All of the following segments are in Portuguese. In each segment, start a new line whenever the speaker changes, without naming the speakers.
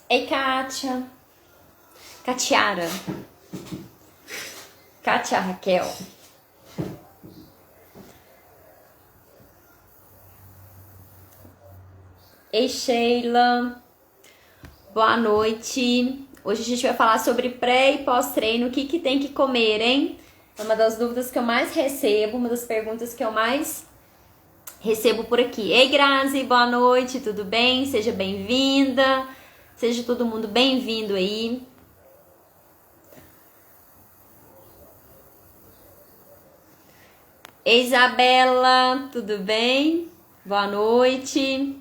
Ei, Kátia. Catiara. Kátia Raquel. Ei, Sheila. Boa noite. Hoje a gente vai falar sobre pré e pós-treino. O que tem que comer, hein? É uma das dúvidas que eu mais recebo, uma das perguntas que eu mais recebo por aqui. Ei, Grazi, boa noite, tudo bem? Seja bem-vinda. Seja todo mundo bem-vindo aí. Ei, Isabela, tudo bem? Boa noite.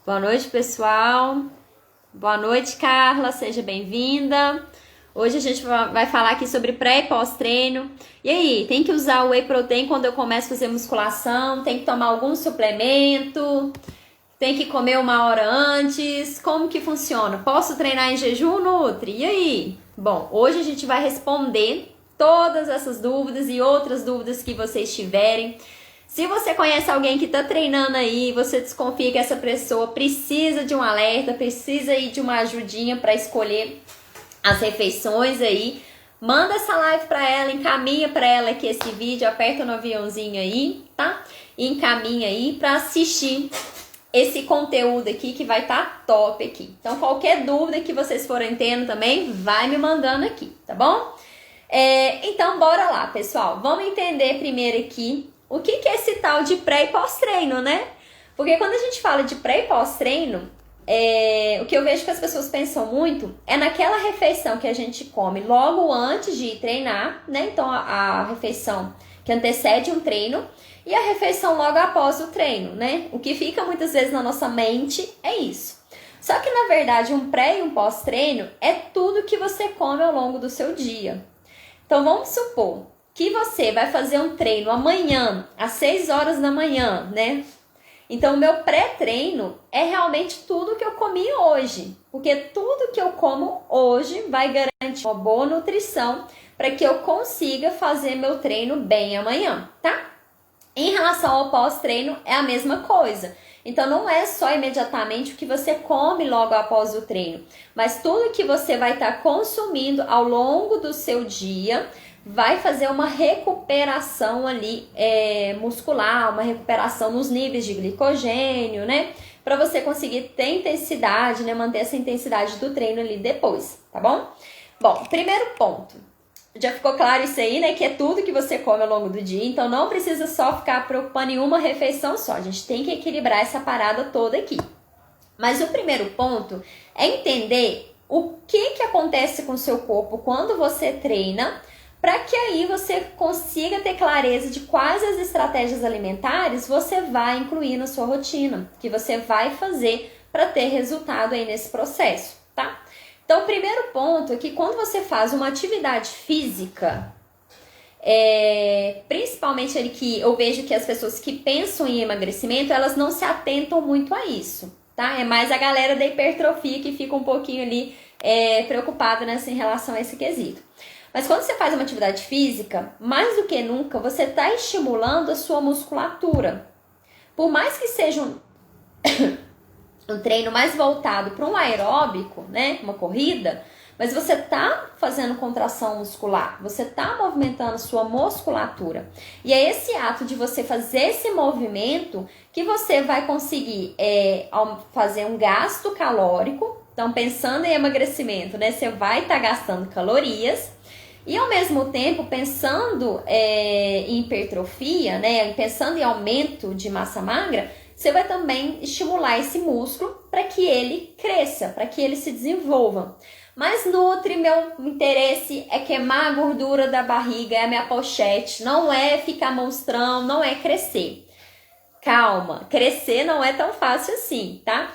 Boa noite, pessoal. Boa noite, Carla, seja bem-vinda. Hoje a gente vai falar aqui sobre pré e pós-treino. E aí, tem que usar o whey protein quando eu começo a fazer musculação? Tem que tomar algum suplemento? Tem que comer 1 hora antes? Como que funciona? Posso treinar em jejum, Nutri? E aí? Bom, hoje a gente vai responder todas essas dúvidas e outras dúvidas que vocês tiverem. Se você conhece alguém que está treinando aí, você desconfia que essa pessoa precisa de um alerta, precisa aí de uma ajudinha para escolher as refeições aí, manda essa live para ela, encaminha para ela aqui esse vídeo, aperta no aviãozinho aí, tá? E encaminha aí para assistir esse conteúdo aqui que vai estar top aqui. Então, qualquer dúvida que vocês forem tendo também, vai me mandando aqui, tá bom? Então, bora lá, pessoal. Vamos entender primeiro aqui o que é esse tal de pré e pós-treino, né? Porque quando a gente fala de pré e pós-treino, o que eu vejo que as pessoas pensam muito é naquela refeição que a gente come logo antes de ir treinar, né? Então, a refeição que antecede um treino e a refeição logo após o treino, né? O que fica muitas vezes na nossa mente é isso. Só que, na verdade, um pré e um pós-treino é tudo que você come ao longo do seu dia. Então, vamos supor que você vai fazer um treino amanhã, às 6 horas da manhã, né? Então, o meu pré-treino é realmente tudo que eu comi hoje. Porque tudo que eu como hoje vai garantir uma boa nutrição para que eu consiga fazer meu treino bem amanhã, tá? Em relação ao pós-treino, é a mesma coisa. Então, não é só imediatamente o que você come logo após o treino, mas tudo que você vai estar consumindo ao longo do seu dia vai fazer uma recuperação ali muscular, uma recuperação nos níveis de glicogênio, né? Para você conseguir ter intensidade, né? Manter essa intensidade do treino ali depois, tá bom? Bom, primeiro ponto. Já ficou claro isso aí, né? Que é tudo que você come ao longo do dia. Então, não precisa só ficar preocupando em uma refeição só. A gente tem que equilibrar essa parada toda aqui. Mas o primeiro ponto é entender o que acontece com o seu corpo quando você treina, para que aí você consiga ter clareza de quais as estratégias alimentares você vai incluir na sua rotina, que você vai fazer para ter resultado aí nesse processo, tá? Então, o primeiro ponto é que quando você faz uma atividade física, principalmente ali que eu vejo que as pessoas que pensam em emagrecimento, elas não se atentam muito a isso, tá? É mais a galera da hipertrofia que fica um pouquinho ali preocupada em relação a esse quesito. Mas quando você faz uma atividade física, mais do que nunca, você está estimulando a sua musculatura. Por mais que seja um treino mais voltado para um aeróbico, né, uma corrida, mas você está fazendo contração muscular, você está movimentando a sua musculatura. E é esse ato de você fazer esse movimento que você vai conseguir fazer um gasto calórico. Então, pensando em emagrecimento, né, você vai estar gastando calorias. E ao mesmo tempo, pensando em hipertrofia, né, pensando em aumento de massa magra, você vai também estimular esse músculo para que ele cresça, para que ele se desenvolva. Mas Nutri, meu interesse é queimar a gordura da barriga, é a minha pochete, não é ficar monstrão, não é crescer. Calma, crescer não é tão fácil assim, tá?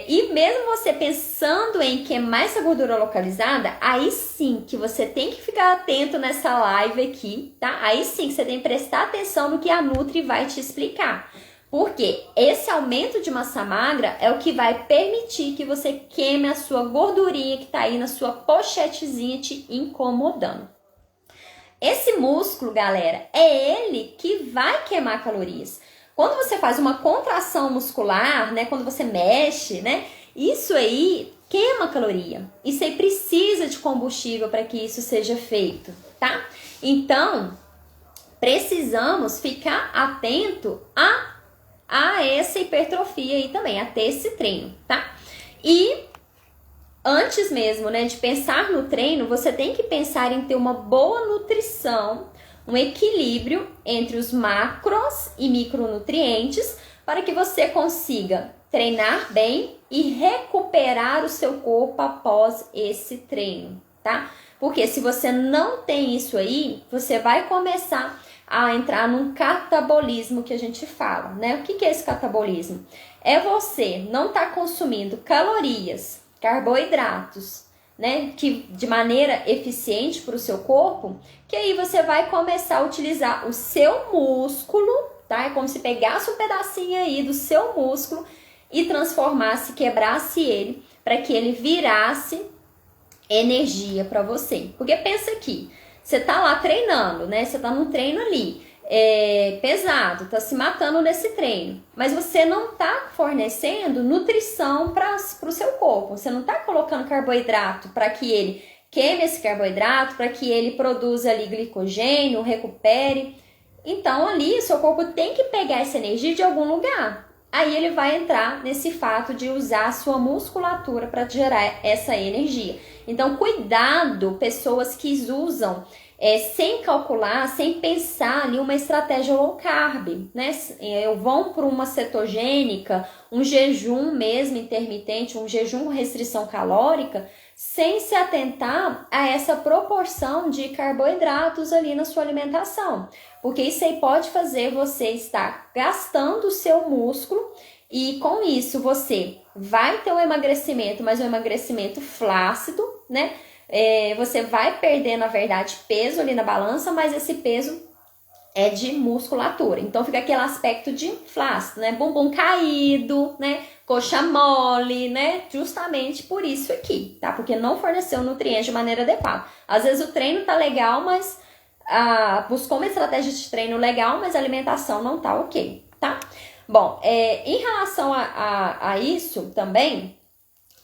E mesmo você pensando em queimar essa gordura localizada, aí sim que você tem que ficar atento nessa live aqui, tá? Aí sim que você tem que prestar atenção no que a Nutri vai te explicar. Porque esse aumento de massa magra é o que vai permitir que você queime a sua gordurinha que tá aí na sua pochetezinha te incomodando. Esse músculo, galera, é ele que vai queimar calorias. Quando você faz uma contração muscular, né, quando você mexe, né, isso aí queima caloria. Isso aí precisa de combustível para que isso seja feito, tá? Então, precisamos ficar atento a essa hipertrofia aí também, a ter esse treino, tá? E antes mesmo, né, de pensar no treino, você tem que pensar em ter uma boa nutrição, um equilíbrio entre os macros e micronutrientes para que você consiga treinar bem e recuperar o seu corpo após esse treino, tá? Porque se você não tem isso aí, você vai começar a entrar num catabolismo que a gente fala, né? O que é esse catabolismo? É você não estar consumindo calorias, carboidratos, né, que de maneira eficiente para o seu corpo, que aí você vai começar a utilizar o seu músculo, tá? É como se pegasse um pedacinho aí do seu músculo e transformasse, quebrasse ele, para que ele virasse energia para você. Porque pensa aqui, você tá lá treinando, né? Você tá num treino ali, pesado, tá se matando nesse treino, mas você não tá fornecendo nutrição para o seu corpo, você não tá colocando carboidrato para que ele queime esse carboidrato, para que ele produza ali glicogênio, recupere. Então ali o seu corpo tem que pegar essa energia de algum lugar. Aí ele vai entrar nesse fato de usar a sua musculatura para gerar essa energia. Então cuidado, pessoas que usam sem calcular, sem pensar ali uma estratégia low carb, né? Vão para uma cetogênica, um jejum mesmo intermitente, um jejum com restrição calórica, sem se atentar a essa proporção de carboidratos ali na sua alimentação. Porque isso aí pode fazer você estar gastando o seu músculo e com isso você vai ter um emagrecimento, mas um emagrecimento flácido, né? Você vai perder, na verdade, peso ali na balança, mas esse peso é de musculatura. Então fica aquele aspecto de flácido, né? Bumbum caído, né? Coxa mole, né? Justamente por isso aqui, tá? Porque não forneceu nutrientes de maneira adequada. Às vezes o treino tá legal, mas buscou uma estratégia de treino legal, mas a alimentação não tá ok, tá? Bom, em relação a isso também,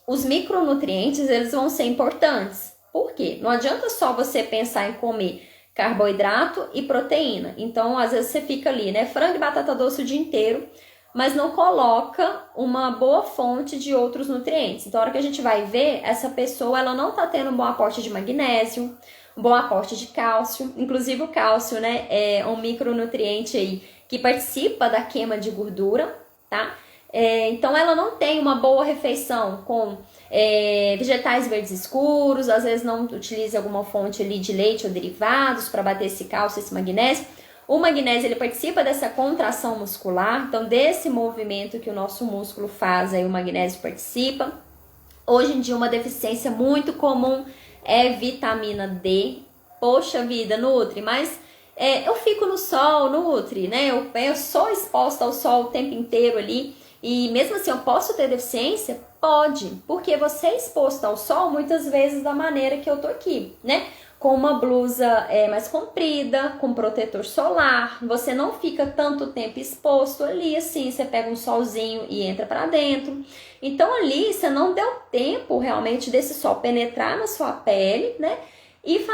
os micronutrientes, eles vão ser importantes. Por quê? Não adianta só você pensar em comer carboidrato e proteína. Então, às vezes você fica ali, né? Frango e batata doce o dia inteiro, mas não coloca uma boa fonte de outros nutrientes. Então, a hora que a gente vai ver, essa pessoa, ela não tá tendo um bom aporte de magnésio, um bom aporte de cálcio. Inclusive, o cálcio, né? É um micronutriente aí que participa da queima de gordura, tá? Então, ela não tem uma boa refeição com vegetais verdes escuros, às vezes não utiliza alguma fonte ali de leite ou derivados para bater esse cálcio, esse magnésio. O magnésio, ele participa dessa contração muscular, então desse movimento que o nosso músculo faz, aí o magnésio participa. Hoje em dia, uma deficiência muito comum é vitamina D. Poxa vida, Nutri, mas eu fico no sol, Nutri, né? Eu sou exposta ao sol o tempo inteiro ali. E mesmo assim, eu posso ter deficiência? Pode, porque você é exposto ao sol muitas vezes da maneira que eu tô aqui, né? Com uma blusa mais comprida, com protetor solar, você não fica tanto tempo exposto ali, assim, você pega um solzinho e entra pra dentro. Então ali, você não deu tempo realmente desse sol penetrar na sua pele, né? E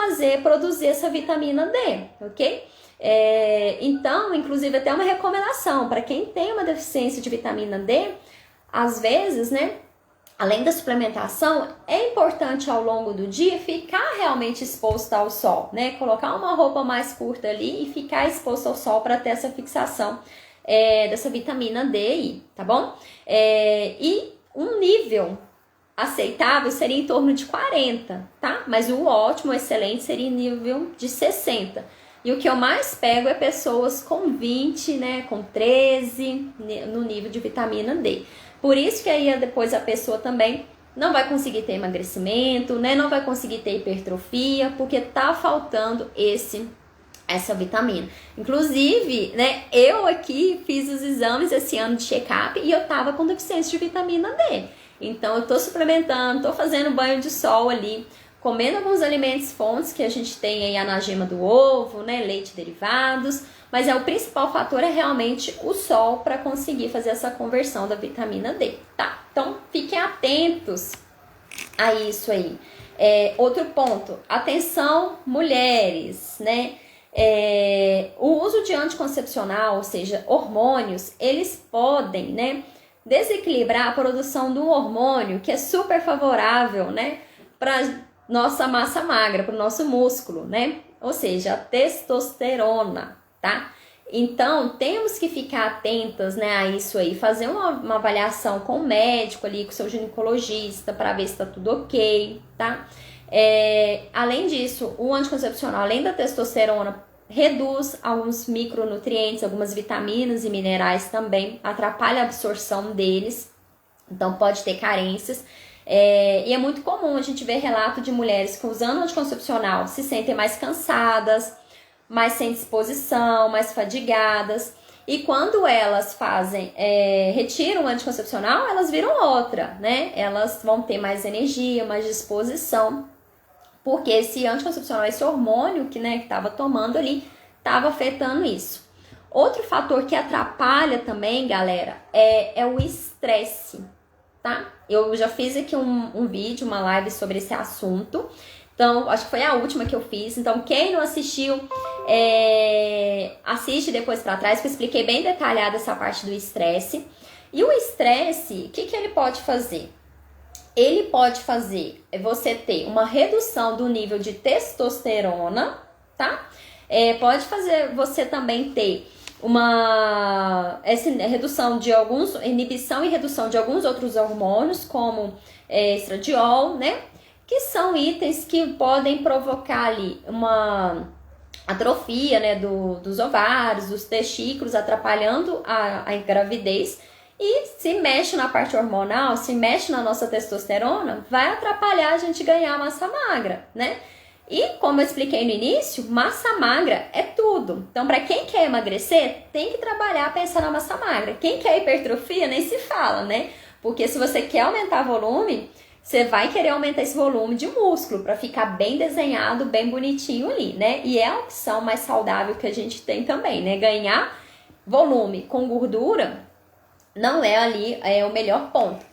produzir essa vitamina D, ok? Então, inclusive, até uma recomendação para quem tem uma deficiência de vitamina D, às vezes, né, além da suplementação, é importante ao longo do dia ficar realmente exposto ao sol, né, colocar uma roupa mais curta ali e ficar exposto ao sol para ter essa fixação dessa vitamina D aí, tá bom? E um nível aceitável seria em torno de 40, tá? Mas o ótimo, o excelente, seria em nível de 60. E o que eu mais pego é pessoas com 20, né, com 13 no nível de vitamina D. Por isso que aí depois a pessoa também não vai conseguir ter emagrecimento, né, não vai conseguir ter hipertrofia, porque tá faltando essa vitamina. Inclusive, né, eu aqui fiz os exames esse ano de check-up e eu tava com deficiência de vitamina D. Então eu tô suplementando, tô fazendo banho de sol ali, comendo alguns alimentos fontes que a gente tem aí na gema do ovo, né, leite derivados, mas o principal fator é realmente o sol para conseguir fazer essa conversão da vitamina D, tá? Então, fiquem atentos a isso aí. Outro ponto, atenção mulheres, né? O uso de anticoncepcional, ou seja, hormônios, eles podem, né, desequilibrar a produção de um hormônio que é super favorável, né, para nossa massa magra, para o nosso músculo, né? Ou seja, a testosterona, tá? Então, temos que ficar atentas, né, a isso aí, fazer uma avaliação com o médico ali, com o seu ginecologista, para ver se tá tudo ok, tá? Além disso, o anticoncepcional, além da testosterona, reduz alguns micronutrientes, algumas vitaminas e minerais também, atrapalha a absorção deles, então pode ter carências. E é muito comum a gente ver relato de mulheres que usando anticoncepcional se sentem mais cansadas, mais sem disposição, mais fadigadas. E quando elas retiram o anticoncepcional, elas viram outra, né? Elas vão ter mais energia, mais disposição, porque esse anticoncepcional, esse hormônio que estava tomando ali, estava afetando isso. Outro fator que atrapalha também, galera, é o estresse, tá? Eu já fiz aqui um vídeo, uma live sobre esse assunto. Então, acho que foi a última que eu fiz. Então, quem não assistiu, assiste depois pra trás, que eu expliquei bem detalhado essa parte do estresse. E o estresse, o que ele pode fazer? Ele pode fazer você ter uma redução do nível de testosterona, tá? Pode fazer você também ter essa redução de inibição e redução de alguns outros hormônios, como estradiol, né? Que são itens que podem provocar ali uma atrofia, né, dos ovários, dos testículos, atrapalhando a gravidez. E se mexe na parte hormonal, se mexe na nossa testosterona, vai atrapalhar a gente ganhar massa magra, né? E como eu expliquei no início, massa magra é tudo. Então, para quem quer emagrecer, tem que trabalhar pensando na massa magra. Quem quer hipertrofia, nem se fala, né? Porque se você quer aumentar volume, você vai querer aumentar esse volume de músculo para ficar bem desenhado, bem bonitinho ali, né? E é a opção mais saudável que a gente tem também, né? Ganhar volume com gordura não é ali o melhor ponto.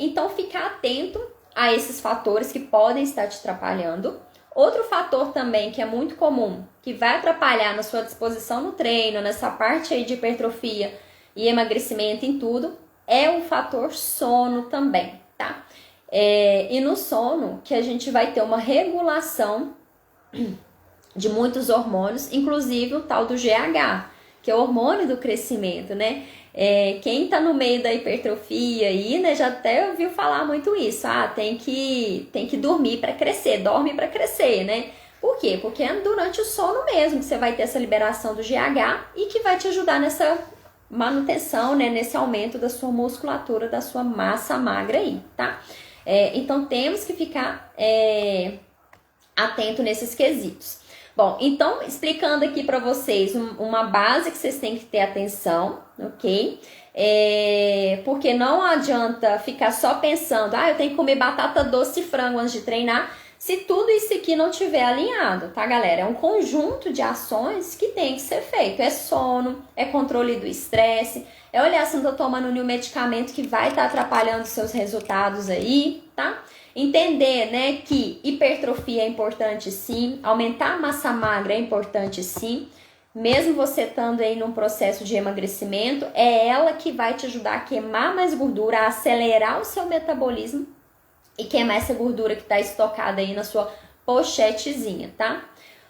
Então, ficar atento a esses fatores que podem estar te atrapalhando. Outro fator também que é muito comum, que vai atrapalhar na sua disposição no treino, nessa parte aí de hipertrofia e emagrecimento em tudo, é o fator sono também, tá? E no sono que a gente vai ter uma regulação de muitos hormônios, inclusive o tal do GH, que é o hormônio do crescimento, né? Quem tá no meio da hipertrofia aí, né, já até ouviu falar muito isso. Tem que dormir para crescer, dorme para crescer, né? Por quê? Porque é durante o sono mesmo que você vai ter essa liberação do GH e que vai te ajudar nessa manutenção, né, nesse aumento da sua musculatura, da sua massa magra aí, tá? Então temos que ficar atento nesses quesitos. Bom, então, explicando aqui para vocês uma base que vocês têm que ter atenção, ok? Porque não adianta ficar só pensando, eu tenho que comer batata doce e frango antes de treinar, se tudo isso aqui não tiver alinhado, tá, galera? É um conjunto de ações que tem que ser feito. É sono, é controle do estresse, é olhar se não tá tomando nenhum medicamento que vai estar atrapalhando os seus resultados aí, tá? Entender, né, que hipertrofia é importante sim, aumentar a massa magra é importante sim, mesmo você estando aí num processo de emagrecimento, é ela que vai te ajudar a queimar mais gordura, a acelerar o seu metabolismo e queimar essa gordura que está estocada aí na sua pochetezinha, tá?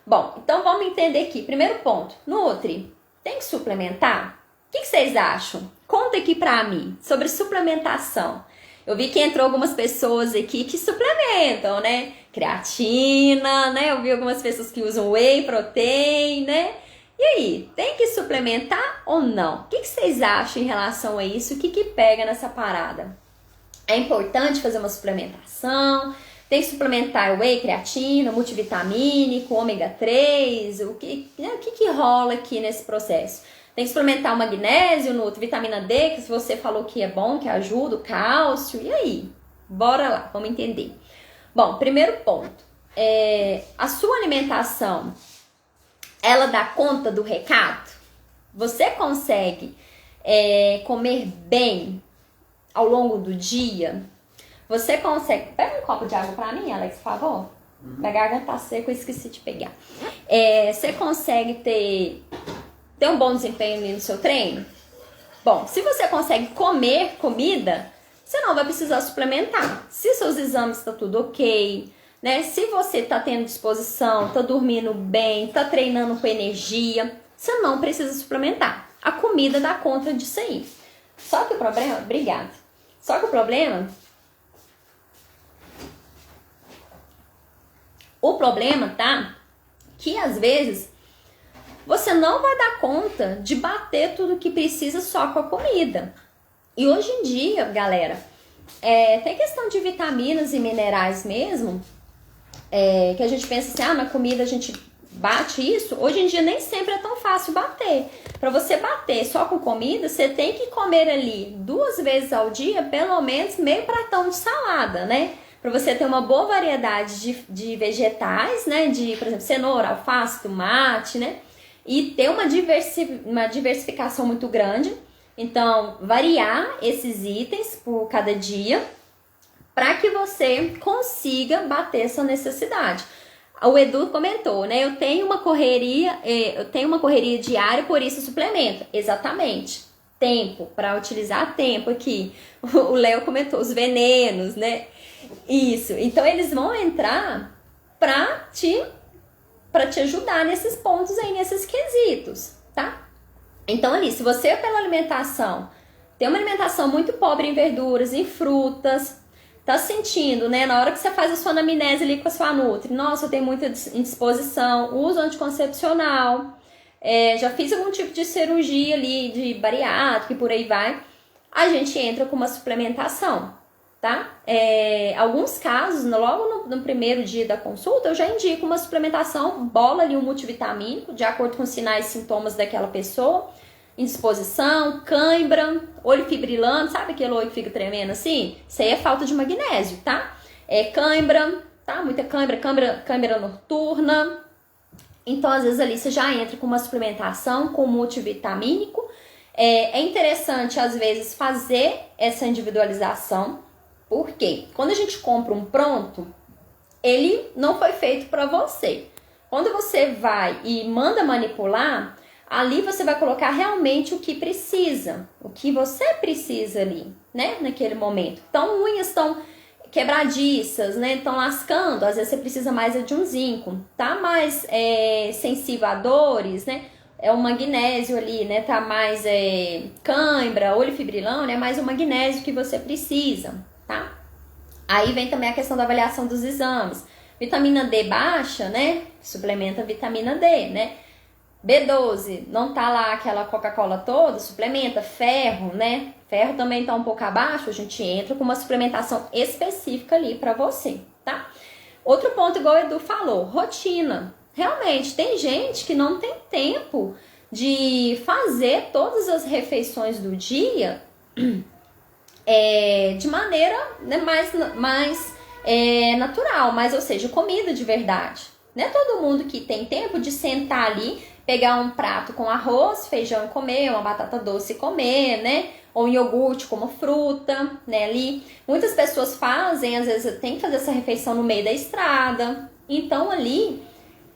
Bom, então vamos entender aqui. Primeiro ponto, Nutri, tem que suplementar? O que vocês acham? Conta aqui pra mim sobre suplementação. Eu vi que entrou algumas pessoas aqui que suplementam, né? Creatina, né? Eu vi algumas pessoas que usam whey protein, né? E aí, tem que suplementar ou não? O que vocês acham em relação a isso? O que pega nessa parada? É importante fazer uma suplementação? Tem que suplementar whey, creatina, multivitamínico, ômega 3? O que rola aqui nesse processo? Tem que suplementar o magnésio, vitamina D, que você falou que é bom, que ajuda, o cálcio. E aí? Bora lá, vamos entender. Bom, primeiro ponto, a sua alimentação, ela dá conta do recado? Você consegue comer bem ao longo do dia? Você consegue... Pega um copo de água pra mim, Alex, por favor. Minha garganta tá seca, eu esqueci de pegar. Você consegue ter um bom desempenho no seu treino? Bom, se você consegue comer comida, você não vai precisar suplementar. Se seus exames estão tudo ok, né? Se você tá tendo disposição, tá dormindo bem, tá treinando com energia, você não precisa suplementar. A comida dá conta disso aí. Só que o problema... Obrigada. Só que o problema... O problema tá que às vezes você não vai dar conta de bater tudo que precisa só com a comida. E hoje em dia, galera, tem questão de vitaminas e minerais mesmo, que a gente pensa assim, na comida a gente bate isso. Hoje em dia nem sempre é tão fácil bater. Para você bater só com comida, você tem que comer ali 2 vezes ao dia, pelo menos meio pratão de salada, né? Para você ter uma boa variedade de vegetais, né? Por exemplo, cenoura, alface, tomate, né? E ter uma diversificação muito grande. Então, variar esses itens por cada dia para que você consiga bater essa necessidade. O Edu comentou, né? Eu tenho uma correria diária, por isso suplemento. Exatamente. Tempo, para utilizar tempo aqui. O Léo comentou os venenos, né? Isso. Então, eles vão entrar para te ajudar nesses pontos aí, nesses quesitos, tá? Então, ali, se você pela alimentação tem uma alimentação muito pobre em verduras, em frutas, tá sentindo, né? Na hora que você faz a sua anamnese ali com a sua nutri, nossa, eu tenho muita indisposição, uso anticoncepcional, já fiz algum tipo de cirurgia ali, de bariátrica e por aí vai, a gente entra com uma suplementação, tá? Alguns casos, logo no primeiro dia da consulta, eu já indico uma suplementação, bola ali um multivitamínico, de acordo com os sinais e sintomas daquela pessoa, indisposição, cãibra, olho fibrilante, sabe aquele olho que fica tremendo assim? Isso aí é falta de magnésio, tá? Cãibra, tá? Muita cãibra noturna. Então, às vezes ali você já entra com uma suplementação com multivitamínico. É interessante, às vezes, fazer essa individualização. Por quê? Quando a gente compra um pronto, ele não foi feito para você. Quando você vai e manda manipular, ali você vai colocar realmente o que precisa, o que você precisa ali, né, naquele momento. Então, unhas estão quebradiças, né, estão lascando, às vezes você precisa mais de um zinco, tá mais sensível a dores, né, o magnésio ali, né, tá mais cãibra, olho fibrilão, né, mais o magnésio que você precisa, tá? Aí vem também a questão da avaliação dos exames. Vitamina D baixa, né, suplementa vitamina D, né? B12, não tá lá aquela Coca-Cola toda, suplementa. Ferro, né? Ferro também tá um pouco abaixo, a gente entra com uma suplementação específica ali pra você, tá? Outro ponto, igual o Edu falou, rotina. Realmente, tem gente que não tem tempo de fazer todas as refeições do dia de maneira, né, mais natural, mas, ou seja, comida de verdade. Não é todo mundo que tem tempo de sentar ali, pegar um prato com arroz, feijão e comer, uma batata doce e comer, né? Ou um iogurte como fruta, né? Ali. Muitas pessoas fazem, às vezes tem que fazer essa refeição no meio da estrada. Então ali,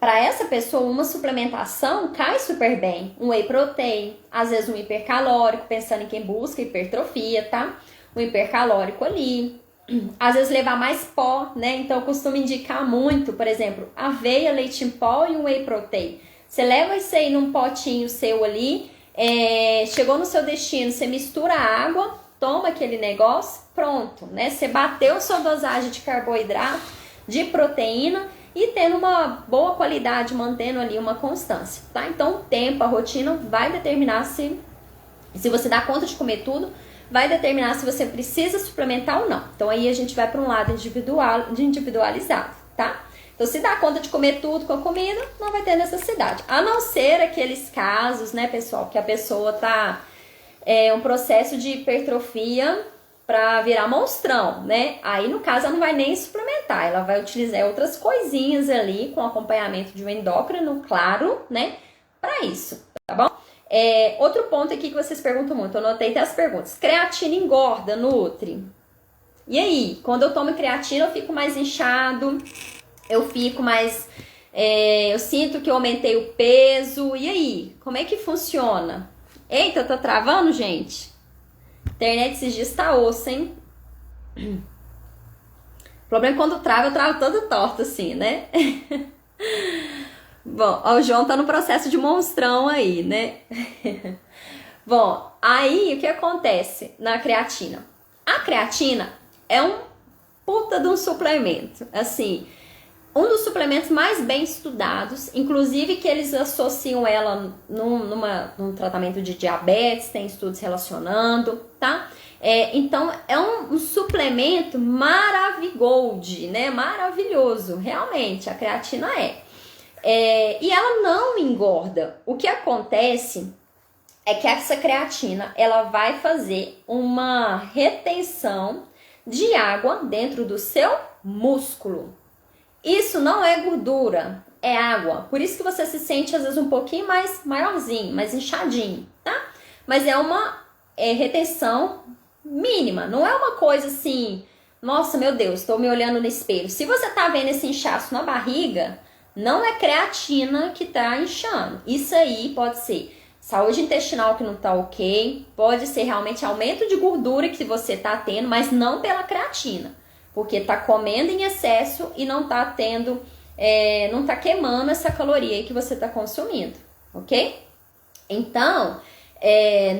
para essa pessoa, uma suplementação cai super bem. Um whey protein, às vezes um hipercalórico, pensando em quem busca hipertrofia, tá? Um hipercalórico ali. Às vezes levar mais pó, né? Então eu costumo indicar muito, por exemplo, aveia, leite em pó e um whey protein. Você leva isso aí num potinho seu ali, chegou no seu destino, você mistura a água, toma aquele negócio, pronto, né? Você bateu sua dosagem de carboidrato, de proteína e tendo uma boa qualidade, mantendo ali uma constância, tá? Então o tempo, a rotina vai determinar se você dá conta de comer tudo, vai determinar se você precisa suplementar ou não. Então aí a gente vai para um lado individualizado, tá? Então se dá conta de comer tudo com a comida, não vai ter necessidade. A não ser aqueles casos, né, pessoal, que a pessoa tá um processo de hipertrofia para virar monstrão, né? Aí, no caso, ela não vai nem suplementar, ela vai utilizar outras coisinhas ali com acompanhamento de um endócrino, claro, né? Para isso, tá bom? Outro ponto aqui que vocês perguntam muito, eu anotei até as perguntas. Creatina engorda, Nutri? E aí, quando eu tomo creatina, eu fico mais inchado, eu fico mais... eu sinto que eu aumentei o peso. E aí, como é que funciona? Eita, tá travando, gente? Internet esses dias tá osso, hein? O problema é quando trava, eu travo toda torta assim, né? Bom, ó, o João tá no processo de monstrão aí, né? Bom, aí o que acontece na creatina? A creatina é um puta de um suplemento, assim, um dos suplementos mais bem estudados, inclusive que eles associam ela num tratamento de diabetes, tem estudos relacionando, tá? Então, é um suplemento maravigold, né? Maravilhoso, realmente, a creatina e ela não engorda. O que acontece é que essa creatina, ela vai fazer uma retenção de água dentro do seu músculo. Isso não é gordura, é água. Por isso que você se sente, às vezes, um pouquinho mais maiorzinho, mais inchadinho, tá? Mas é uma retenção mínima. Não é uma coisa assim, nossa, meu Deus, estou me olhando no espelho. Se você tá vendo esse inchaço na barriga, não é creatina que tá inchando. Isso aí pode ser saúde intestinal que não tá ok, pode ser realmente aumento de gordura que você tá tendo, mas não pela creatina. Porque tá comendo em excesso e não tá tendo, não tá queimando essa caloria aí que você tá consumindo, ok? Então,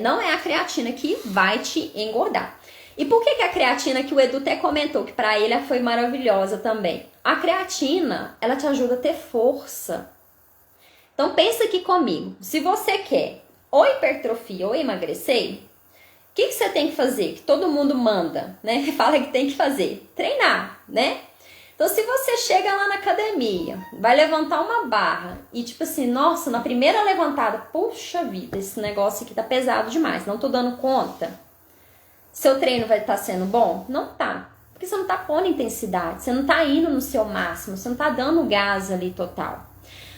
não é a creatina que vai te engordar. E por que a creatina, que o Edu até comentou, que pra ele foi maravilhosa também? A creatina, ela te ajuda a ter força. Então, pensa aqui comigo. Se você quer ou hipertrofia ou emagrecer, o que você tem que fazer? Que todo mundo manda, né? Fala que tem que fazer. Treinar, né? Então, se você chega lá na academia, vai levantar uma barra e tipo assim, nossa, na primeira levantada, puxa vida, esse negócio aqui tá pesado demais, não tô dando conta. Seu treino vai estar sendo bom? Não tá. Porque você não tá pondo intensidade, você não tá indo no seu máximo, você não tá dando gás ali total.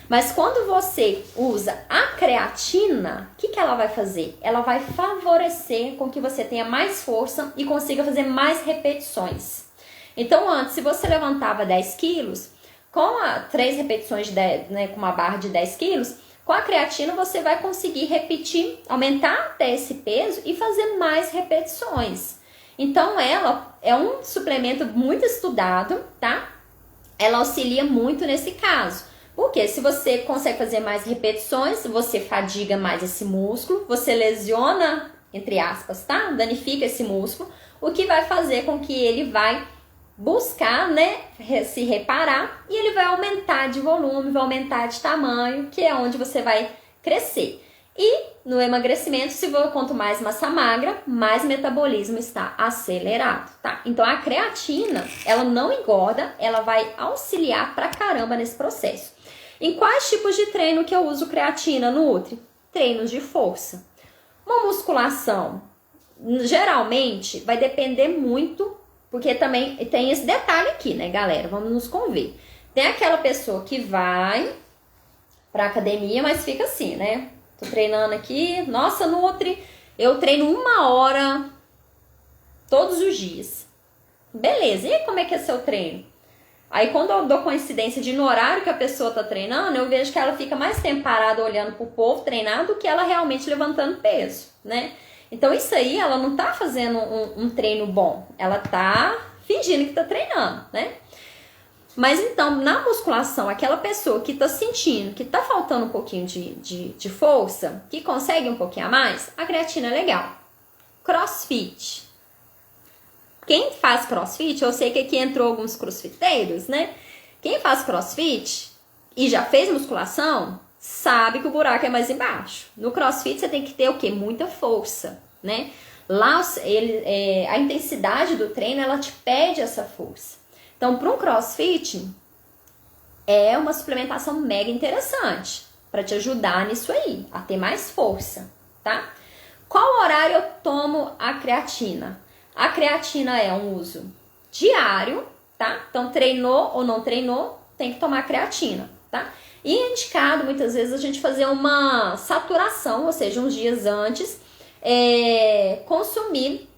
Mas quando você usa a creatina, o que ela vai fazer? Ela vai favorecer com que você tenha mais força e consiga fazer mais repetições. Então, antes, se você levantava 10 quilos, com 3 repetições de 10, né, com uma barra de 10 quilos, com a creatina você vai conseguir repetir, aumentar até esse peso e fazer mais repetições. Então, ela é um suplemento muito estudado, tá? Ela auxilia muito nesse caso. Porque se você consegue fazer mais repetições, você fadiga mais esse músculo, você lesiona, entre aspas, tá? Danifica esse músculo, o que vai fazer com que ele vai buscar, né, se reparar e ele vai aumentar de volume, vai aumentar de tamanho, que é onde você vai crescer. E no emagrecimento, quanto mais massa magra, mais metabolismo está acelerado, tá? Então a creatina, ela não engorda, ela vai auxiliar pra caramba nesse processo. Em quais tipos de treino que eu uso creatina, Nutri? Treinos de força. Uma musculação, geralmente, vai depender muito, porque também tem esse detalhe aqui, né, galera? Vamos nos conver. Tem aquela pessoa que vai pra academia, mas fica assim, né? Tô treinando aqui, nossa, Nutri, eu treino 1 hora todos os dias. Beleza, e aí como é que é seu treino? Aí quando eu dou coincidência de no horário que a pessoa tá treinando, eu vejo que ela fica mais tempo parada olhando pro povo treinar do que ela realmente levantando peso, né? Então isso aí, ela não tá fazendo um treino bom, ela tá fingindo que tá treinando, né? Mas então, na musculação, aquela pessoa que tá sentindo que tá faltando um pouquinho de força, que consegue um pouquinho a mais, a creatina é legal. CrossFit. Quem faz crossfit, eu sei que aqui entrou alguns crossfiteiros, né? Quem faz crossfit e já fez musculação, sabe que o buraco é mais embaixo. No crossfit você tem que ter o quê? Muita força, né? Lá a intensidade do treino, ela te pede essa força. Então, para um crossfit, é uma suplementação mega interessante para te ajudar nisso aí, a ter mais força, tá? Qual horário eu tomo a creatina? A creatina é um uso diário, tá? Então, treinou ou não treinou, tem que tomar creatina, tá? E é indicado, muitas vezes, a gente fazer uma saturação, ou seja, uns dias antes, consumir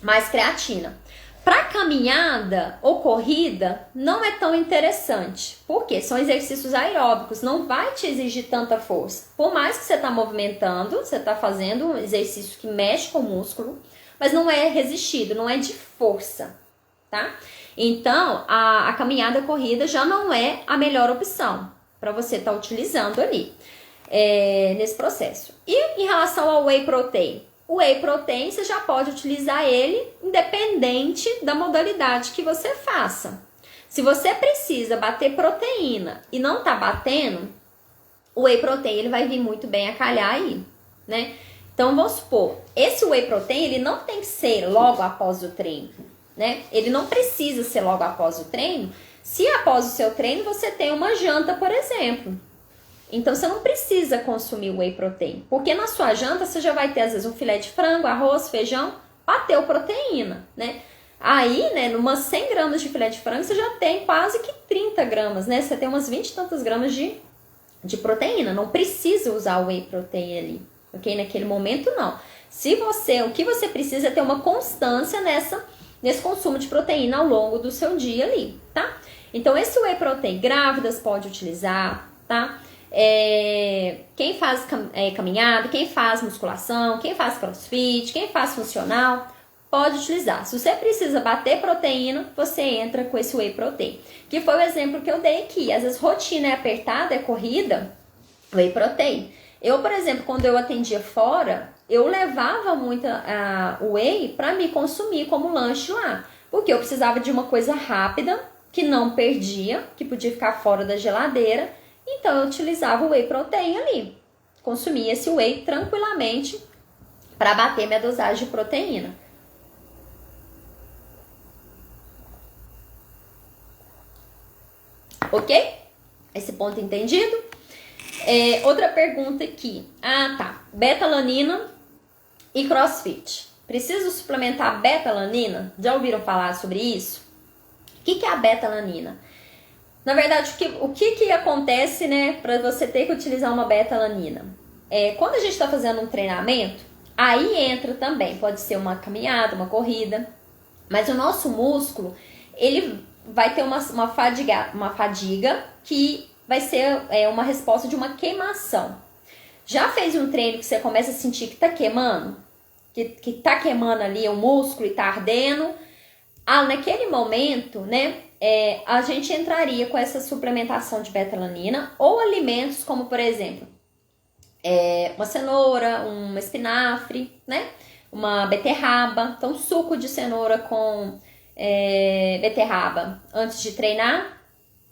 mais creatina. Para caminhada ou corrida, não é tão interessante. Por quê? São exercícios aeróbicos, não vai te exigir tanta força. Por mais que você está movimentando, você está fazendo um exercício que mexe com o músculo, mas não é resistido, não é de força, tá? Então, a caminhada ou corrida já não é a melhor opção para você estar utilizando ali nesse processo. E em relação ao whey protein? O whey protein, você já pode utilizar ele independente da modalidade que você faça. Se você precisa bater proteína e não tá batendo, o whey protein ele vai vir muito bem a calhar aí, né? Então, vamos supor, esse whey protein ele não tem que ser logo após o treino, né? Ele não precisa ser logo após o treino. Se após o seu treino você tem uma janta, por exemplo, então você não precisa consumir whey protein, porque na sua janta você já vai ter às vezes um filé de frango, arroz, feijão, bateu proteína, né? Aí, né, umas 100 gramas de filé de frango você já tem quase que 30 gramas, né? Você tem umas 20 e tantas gramas de proteína, não precisa usar o whey protein ali, ok? Naquele momento não. O que você precisa é ter uma constância nesse consumo de proteína ao longo do seu dia ali, tá? Então esse whey protein grávidas pode utilizar, tá? Quem faz caminhada, quem faz musculação, quem faz crossfit, quem faz funcional, pode utilizar. Se você precisa bater proteína, você entra com esse whey protein. Que foi o exemplo que eu dei aqui. Às vezes rotina é apertada, é corrida, whey protein. Eu, por exemplo, quando eu atendia fora, eu levava muito whey para me consumir como lanche lá. Porque eu precisava de uma coisa rápida, que não perdia, que podia ficar fora da geladeira. Então, eu utilizava o whey protein ali. Consumia esse whey tranquilamente para bater minha dosagem de proteína. Ok? Esse ponto entendido? Outra pergunta aqui. Tá. Beta-alanina e crossfit. Preciso suplementar beta-alanina? Já ouviram falar sobre isso? O que é a beta-alanina? Na verdade, o que acontece, né, para você ter que utilizar uma beta-alanina? Quando a gente está fazendo um treinamento, aí entra também, pode ser uma caminhada, uma corrida, mas o nosso músculo, ele vai ter uma fadiga que vai ser uma resposta de uma queimação. Já fez um treino que você começa a sentir que tá queimando? Que tá queimando ali o músculo e tá ardendo? Naquele momento, né, a gente entraria com essa suplementação de beta-alanina ou alimentos como, por exemplo, uma cenoura, um espinafre, né, uma beterraba. Então, suco de cenoura com beterraba antes de treinar,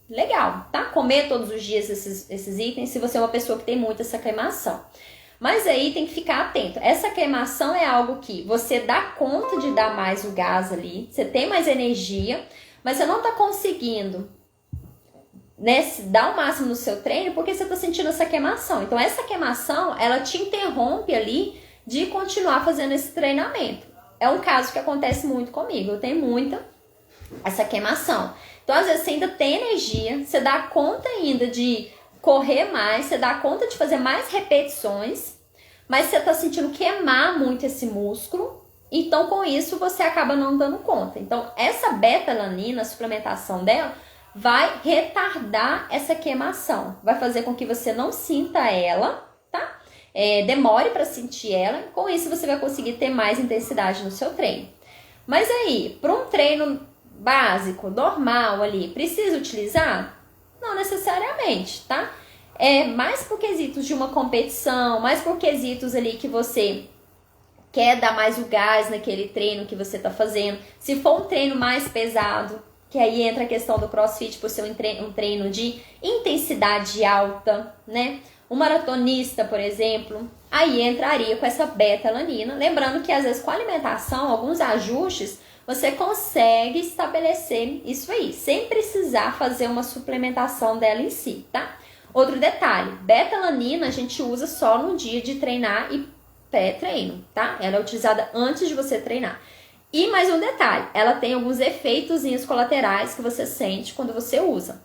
legal, tá? Comer todos os dias esses itens se você é uma pessoa que tem muito essa queimação. Mas aí tem que ficar atento. Essa queimação é algo que você dá conta de dar mais o gás ali, você tem mais energia, mas você não tá conseguindo, né, dar o máximo no seu treino porque você tá sentindo essa queimação. Então essa queimação, ela te interrompe ali de continuar fazendo esse treinamento. É um caso que acontece muito comigo, eu tenho muita essa queimação. Então às vezes você ainda tem energia, você dá conta ainda de correr mais, você dá conta de fazer mais repetições, mas você tá sentindo queimar muito esse músculo, então com isso você acaba não dando conta. Então essa beta-alanina, a suplementação dela, vai retardar essa queimação, vai fazer com que você não sinta ela, tá? Demore para sentir ela, com isso você vai conseguir ter mais intensidade no seu treino. Mas aí, para um treino básico, normal ali, precisa utilizar? Não necessariamente, tá? Mais por quesitos de uma competição, mais por quesitos ali que você quer dar mais o gás naquele treino que você tá fazendo. Se for um treino mais pesado, que aí entra a questão do crossfit por ser um treino de intensidade alta, né? Um maratonista, por exemplo, aí entraria com essa beta-alanina. Lembrando que às vezes com a alimentação, alguns ajustes, você consegue estabelecer isso aí, sem precisar fazer uma suplementação dela em si, tá? Outro detalhe, beta-alanina a gente usa só no dia de treinar e pré-treino, tá? Ela é utilizada antes de você treinar. E mais um detalhe, ela tem alguns efeitos colaterais que você sente quando você usa.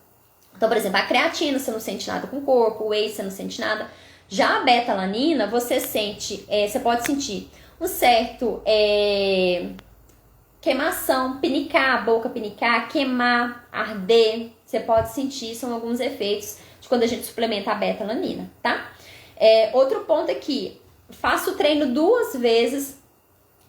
Então, por exemplo, a creatina você não sente nada com o corpo, o whey você não sente nada. Já a beta-alanina você sente, você pode sentir um certo queimação, pinicar, a boca pinicar, queimar, arder. Você pode sentir, são alguns efeitos de quando a gente suplementa a beta-alanina, tá? Outro ponto aqui, faço o treino 2 vezes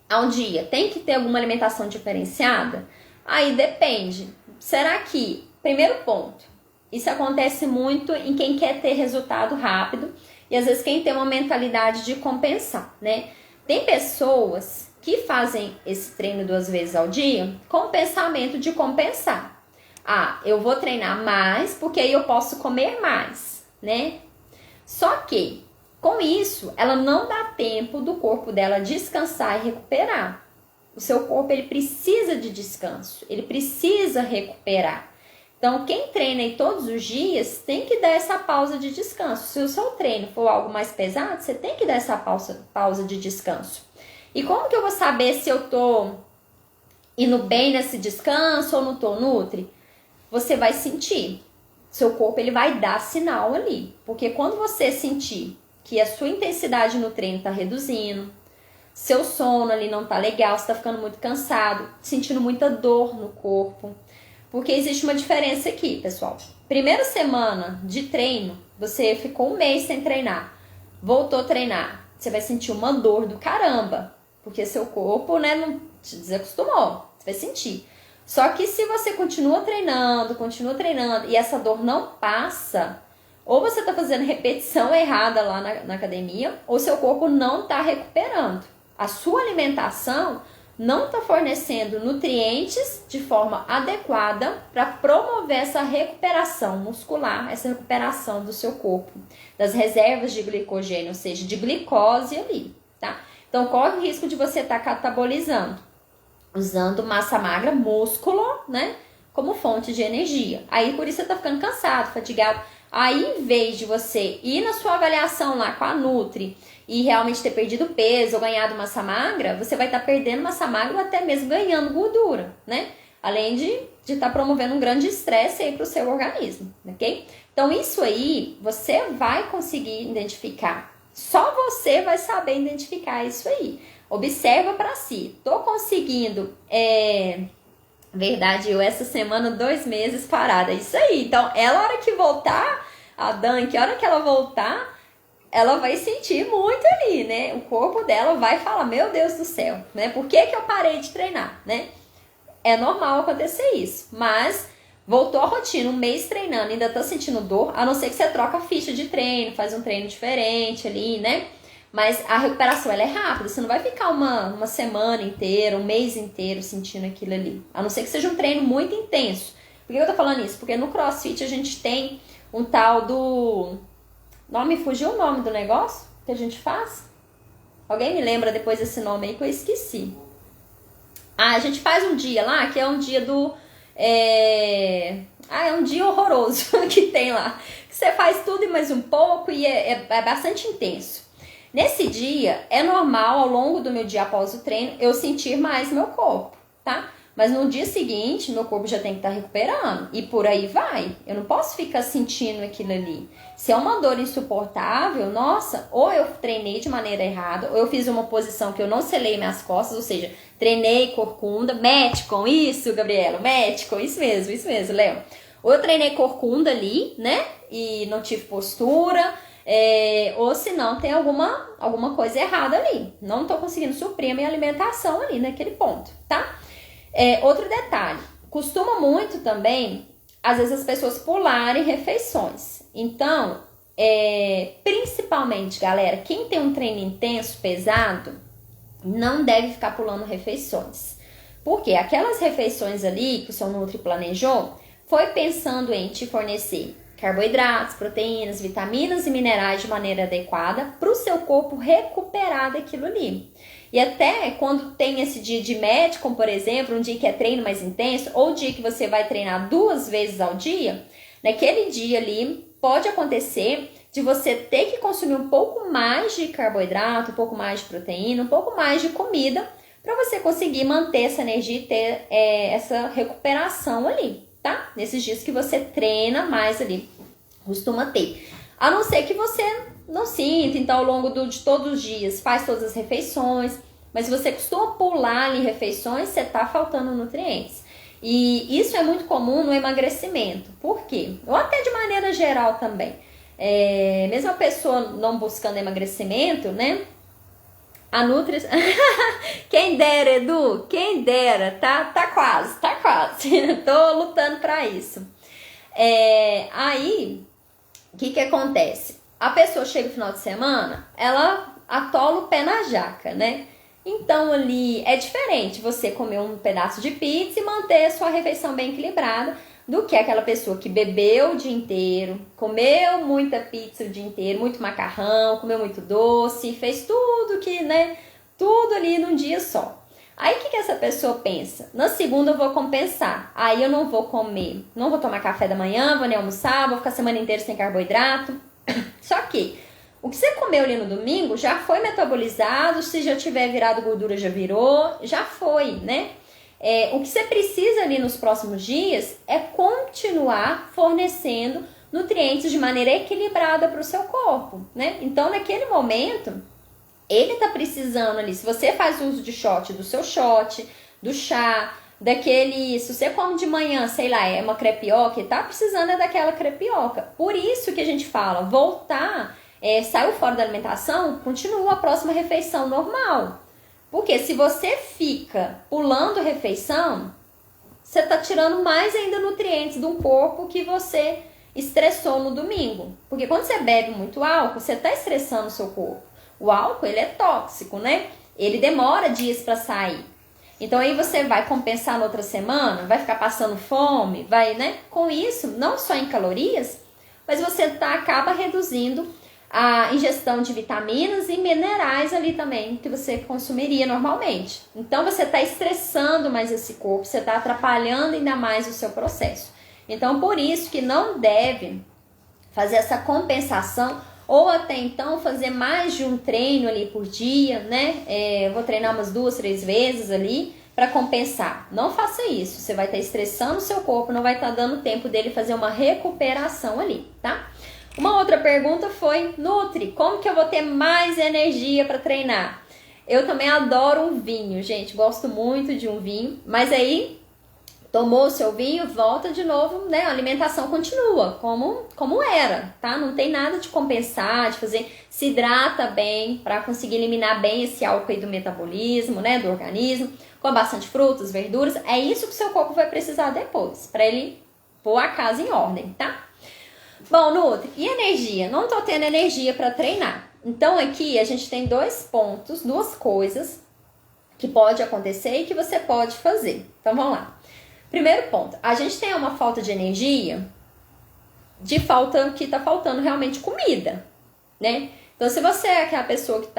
ao dia. Tem que ter alguma alimentação diferenciada? Aí depende. Será que, primeiro ponto, isso acontece muito em quem quer ter resultado rápido e às vezes quem tem uma mentalidade de compensar, né? Tem pessoas que fazem esse treino 2 vezes ao dia com o pensamento de compensar. Ah, eu vou treinar mais porque aí eu posso comer mais, né? Só que, com isso, ela não dá tempo do corpo dela descansar e recuperar. O seu corpo, ele precisa de descanso, ele precisa recuperar. Então, quem treina aí todos os dias tem que dar essa pausa de descanso. Se o seu treino for algo mais pesado, você tem que dar essa pausa de descanso. E como que eu vou saber se eu tô indo bem nesse descanso ou não tô nutri? Você vai sentir. Seu corpo, ele vai dar sinal ali. Porque quando você sentir que a sua intensidade no treino tá reduzindo, seu sono ali não tá legal, você tá ficando muito cansado, sentindo muita dor no corpo. Porque existe uma diferença aqui, pessoal. Primeira semana de treino, você ficou 1 mês sem treinar, voltou a treinar, você vai sentir uma dor do caramba, porque seu corpo, né, não te desacostumou, você vai sentir. Só que se você continua treinando e essa dor não passa, ou você tá fazendo repetição errada lá na academia, ou seu corpo não tá recuperando. A sua alimentação não está fornecendo nutrientes de forma adequada para promover essa recuperação muscular, essa recuperação do seu corpo, das reservas de glicogênio, ou seja, de glicose ali, tá? Então, corre o risco de você estar catabolizando, usando massa magra, músculo, né, como fonte de energia. Aí, por isso, você tá ficando cansado, fatigado. Aí, em vez de você ir na sua avaliação lá com a Nutri e realmente ter perdido peso ou ganhado massa magra, você vai estar perdendo massa magra ou até mesmo ganhando gordura, né? Além de estar promovendo um grande estresse aí para o seu organismo, ok? Então, isso aí você vai conseguir identificar. Só você vai saber identificar isso aí. Observa para si. Tô conseguindo, verdade, eu essa semana 2 meses parada, isso aí. Então, ela, a hora que voltar, a Dan, que a hora que ela voltar, ela vai sentir muito ali, né? O corpo dela vai falar, meu Deus do céu, né? Por que eu parei de treinar, né? É normal acontecer isso, mas voltou a rotina, 1 mês treinando, ainda tá sentindo dor, a não ser que você troca a ficha de treino, faz um treino diferente ali, né? Mas a recuperação, ela é rápida, você não vai ficar uma semana inteira, 1 mês inteiro sentindo aquilo ali, a não ser que seja um treino muito intenso. Por que eu tô falando isso? Porque no CrossFit a gente tem um tal do... me fugiu o nome do negócio que a gente faz? Alguém me lembra depois desse nome aí que eu esqueci. A gente faz um dia lá, que é um dia do... é um dia horroroso que tem lá. Que você faz tudo e mais um pouco e é bastante intenso. Nesse dia, é normal, ao longo do meu dia após o treino, eu sentir mais meu corpo, tá? Mas no dia seguinte, meu corpo já tem que estar recuperando. E por aí vai. Eu não posso ficar sentindo aquilo ali. Se é uma dor insuportável, nossa, ou eu treinei de maneira errada, ou eu fiz uma posição que eu não selei minhas costas, ou seja, treinei corcunda. Mete com isso, Gabriela, mete com isso mesmo, Léo. Ou eu treinei corcunda ali, né? E não tive postura, ou se não, tem alguma coisa errada ali. Não tô conseguindo suprir a minha alimentação ali naquele ponto, tá? Outro detalhe, costuma muito também, às vezes as pessoas pularem refeições. Então, principalmente, galera, quem tem um treino intenso, pesado, não deve ficar pulando refeições. Porque aquelas refeições ali que o seu Nutri planejou, foi pensando em te fornecer carboidratos, proteínas, vitaminas e minerais de maneira adequada para o seu corpo recuperar daquilo ali. E até quando tem esse dia de médico, como por exemplo, um dia que é treino mais intenso, ou um dia que você vai treinar 2 vezes ao dia, naquele dia ali pode acontecer de você ter que consumir um pouco mais de carboidrato, um pouco mais de proteína, um pouco mais de comida, para você conseguir manter essa energia e ter essa recuperação ali, tá? Nesses dias que você treina mais ali, costuma ter. A não ser que você não sinta, então ao longo de todos os dias faz todas as refeições, mas se você costuma pular ali refeições, você tá faltando nutrientes. E isso é muito comum no emagrecimento. Por quê? Ou até de maneira geral também. Mesmo a pessoa não buscando emagrecimento, né? A Nutri... Quem dera, Edu, quem dera, tá quase. Tô lutando pra isso. Aí, o que acontece? A pessoa chega no final de semana, ela atola o pé na jaca, né? Então ali é diferente você comer um pedaço de pizza e manter a sua refeição bem equilibrada do que aquela pessoa que bebeu o dia inteiro, comeu muita pizza o dia inteiro, muito macarrão, comeu muito doce, fez tudo que, né? Tudo ali num dia só. Aí o que essa pessoa pensa? Na segunda eu vou compensar. Aí eu não vou comer, não vou tomar café da manhã, vou nem almoçar, vou ficar a semana inteira sem carboidrato. Só que o que você comeu ali no domingo já foi metabolizado, se já tiver virado gordura já virou, já foi, né? O que você precisa ali nos próximos dias é continuar fornecendo nutrientes de maneira equilibrada para o seu corpo, né? Então naquele momento, ele tá precisando ali, se você faz uso de shot, do seu shot, do chá, se você come de manhã, sei lá, é uma crepioca, tá precisando daquela crepioca. Por isso que a gente fala, voltar... saiu fora da alimentação, continua a próxima refeição normal. Porque se você fica pulando a refeição, você está tirando mais ainda nutrientes de um corpo que você estressou no domingo. Porque quando você bebe muito álcool, você está estressando o seu corpo. O álcool, ele é tóxico, né? Ele demora dias para sair. Então aí você vai compensar na outra semana, vai ficar passando fome, vai, né? Com isso, não só em calorias, mas você acaba reduzindo a ingestão de vitaminas e minerais ali também, que você consumiria normalmente. Então você está estressando mais esse corpo, você está atrapalhando ainda mais o seu processo. Então por isso que não deve fazer essa compensação, ou até então fazer mais de um treino ali por dia, né? Eu vou treinar umas 2, 3 vezes ali para compensar. Não faça isso, você vai estar estressando o seu corpo, não vai estar dando tempo dele fazer uma recuperação ali, tá? Uma outra pergunta foi, Nutri, como que eu vou ter mais energia para treinar? Eu também adoro um vinho, gente, gosto muito de um vinho, mas aí tomou o seu vinho, volta de novo, né? A alimentação continua como era, tá? Não tem nada de compensar, de fazer, se hidrata bem para conseguir eliminar bem esse álcool aí do metabolismo, né? Do organismo, com bastante frutas, verduras. É isso que o seu corpo vai precisar depois, para ele pôr a casa em ordem, tá? Bom, Nutri, e energia? Não tô tendo energia para treinar. Então aqui a gente tem 2 pontos, 2 coisas que pode acontecer e que você pode fazer. Então vamos lá. Primeiro ponto, a gente tem uma falta de energia, que tá faltando realmente comida, né? Então se você é aquela pessoa que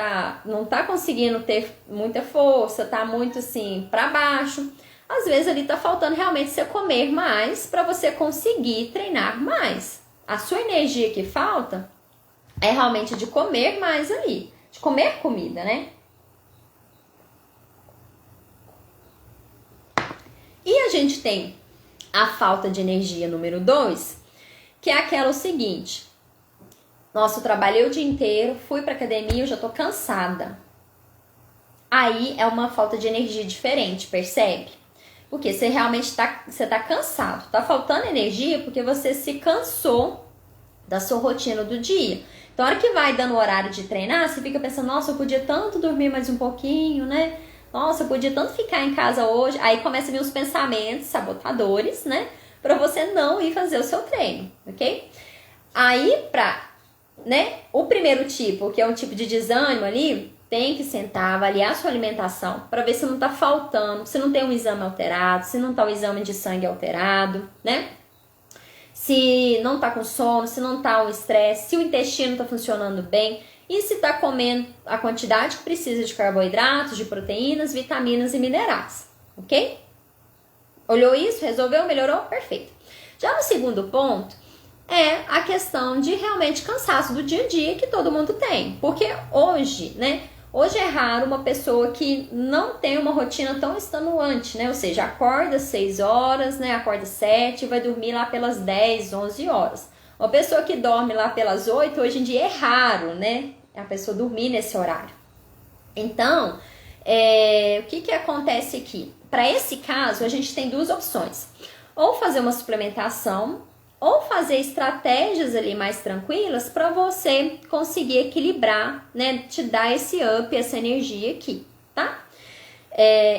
não tá conseguindo ter muita força, tá muito assim para baixo, às vezes ali tá faltando realmente você comer mais para você conseguir treinar mais. A sua energia que falta é realmente de comer mais ali, de comer comida, né? E a gente tem a falta de energia número 2, que é aquela seguinte: nossa, eu trabalhei o dia inteiro, fui pra academia, eu já tô cansada. Aí é uma falta de energia diferente, percebe? Porque você realmente tá cansado, tá faltando energia porque você se cansou da sua rotina do dia. Então, a hora que vai dando o horário de treinar, você fica pensando, nossa, eu podia tanto dormir mais um pouquinho, né? Nossa, eu podia tanto ficar em casa hoje. Aí começa a vir os pensamentos sabotadores, né? Pra você não ir fazer o seu treino, ok? Aí, o primeiro tipo, que é um tipo de desânimo ali, tem que sentar, avaliar a sua alimentação para ver se não tá faltando, se não tem um exame alterado, se não tá o exame de sangue alterado, né? Se não tá com sono, se não tá o estresse, se o intestino tá funcionando bem e se tá comendo a quantidade que precisa de carboidratos, de proteínas, vitaminas e minerais, ok? Olhou isso? Resolveu? Melhorou? Perfeito. Já no segundo ponto, é a questão de realmente cansaço do dia a dia que todo mundo tem. Porque hoje, né? Hoje é raro uma pessoa que não tem uma rotina tão extenuante, né? Ou seja, acorda 6 horas, né? Acorda 7 e vai dormir lá pelas 10, 11 horas. Uma pessoa que dorme lá pelas 8, hoje em dia é raro, né? A pessoa dormir nesse horário. Então, o que acontece aqui? Para esse caso, a gente tem duas opções. Ou fazer uma suplementação, ou fazer estratégias ali mais tranquilas para você conseguir equilibrar, né? Te dar esse up, essa energia aqui, tá?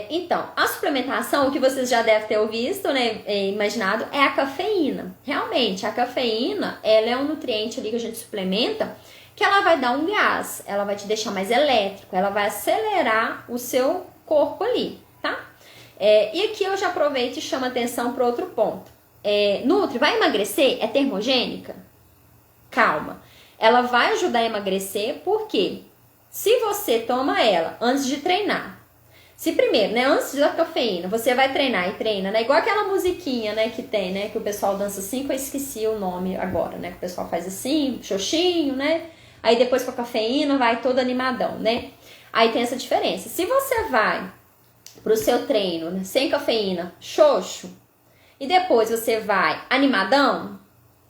Então, a suplementação, o que vocês já devem ter visto, né? Imaginado, é a cafeína. Realmente, a cafeína, ela é um nutriente ali que a gente suplementa, que ela vai dar um gás, ela vai te deixar mais elétrico, ela vai acelerar o seu corpo ali, tá? E aqui eu já aproveito e chamo a atenção para outro ponto. Nutri, vai emagrecer? É termogênica? Calma. Ela vai ajudar a emagrecer porque se você toma ela antes de treinar, se primeiro, né, antes da cafeína, você vai treinar e treina, né, igual aquela musiquinha, né, que tem, né, que o pessoal dança assim, que eu esqueci o nome agora, né, que o pessoal faz assim, xoxinho, né, aí depois com a cafeína vai todo animadão, né, aí tem essa diferença. Se você vai pro seu treino, né, sem cafeína, xoxo, e depois você vai animadão,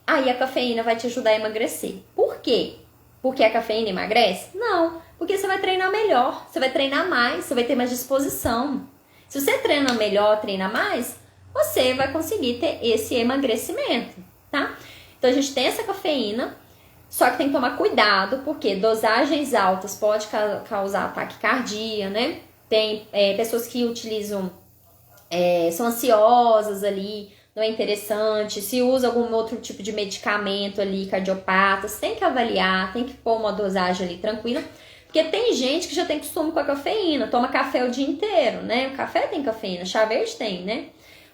aí a cafeína vai te ajudar a emagrecer. Por quê? Porque a cafeína emagrece? Não, porque você vai treinar melhor, você vai treinar mais, você vai ter mais disposição. Se você treina melhor, treina mais, você vai conseguir ter esse emagrecimento, tá? Então a gente tem essa cafeína, só que tem que tomar cuidado, porque dosagens altas pode causar ataque cardíaco, né? Tem pessoas que utilizam, são ansiosas ali, não é interessante. Se usa algum outro tipo de medicamento ali, cardiopatas, tem que avaliar, tem que pôr uma dosagem ali tranquila. Porque tem gente que já tem costume com a cafeína, toma café o dia inteiro, né? O café tem cafeína, chá verde tem, né?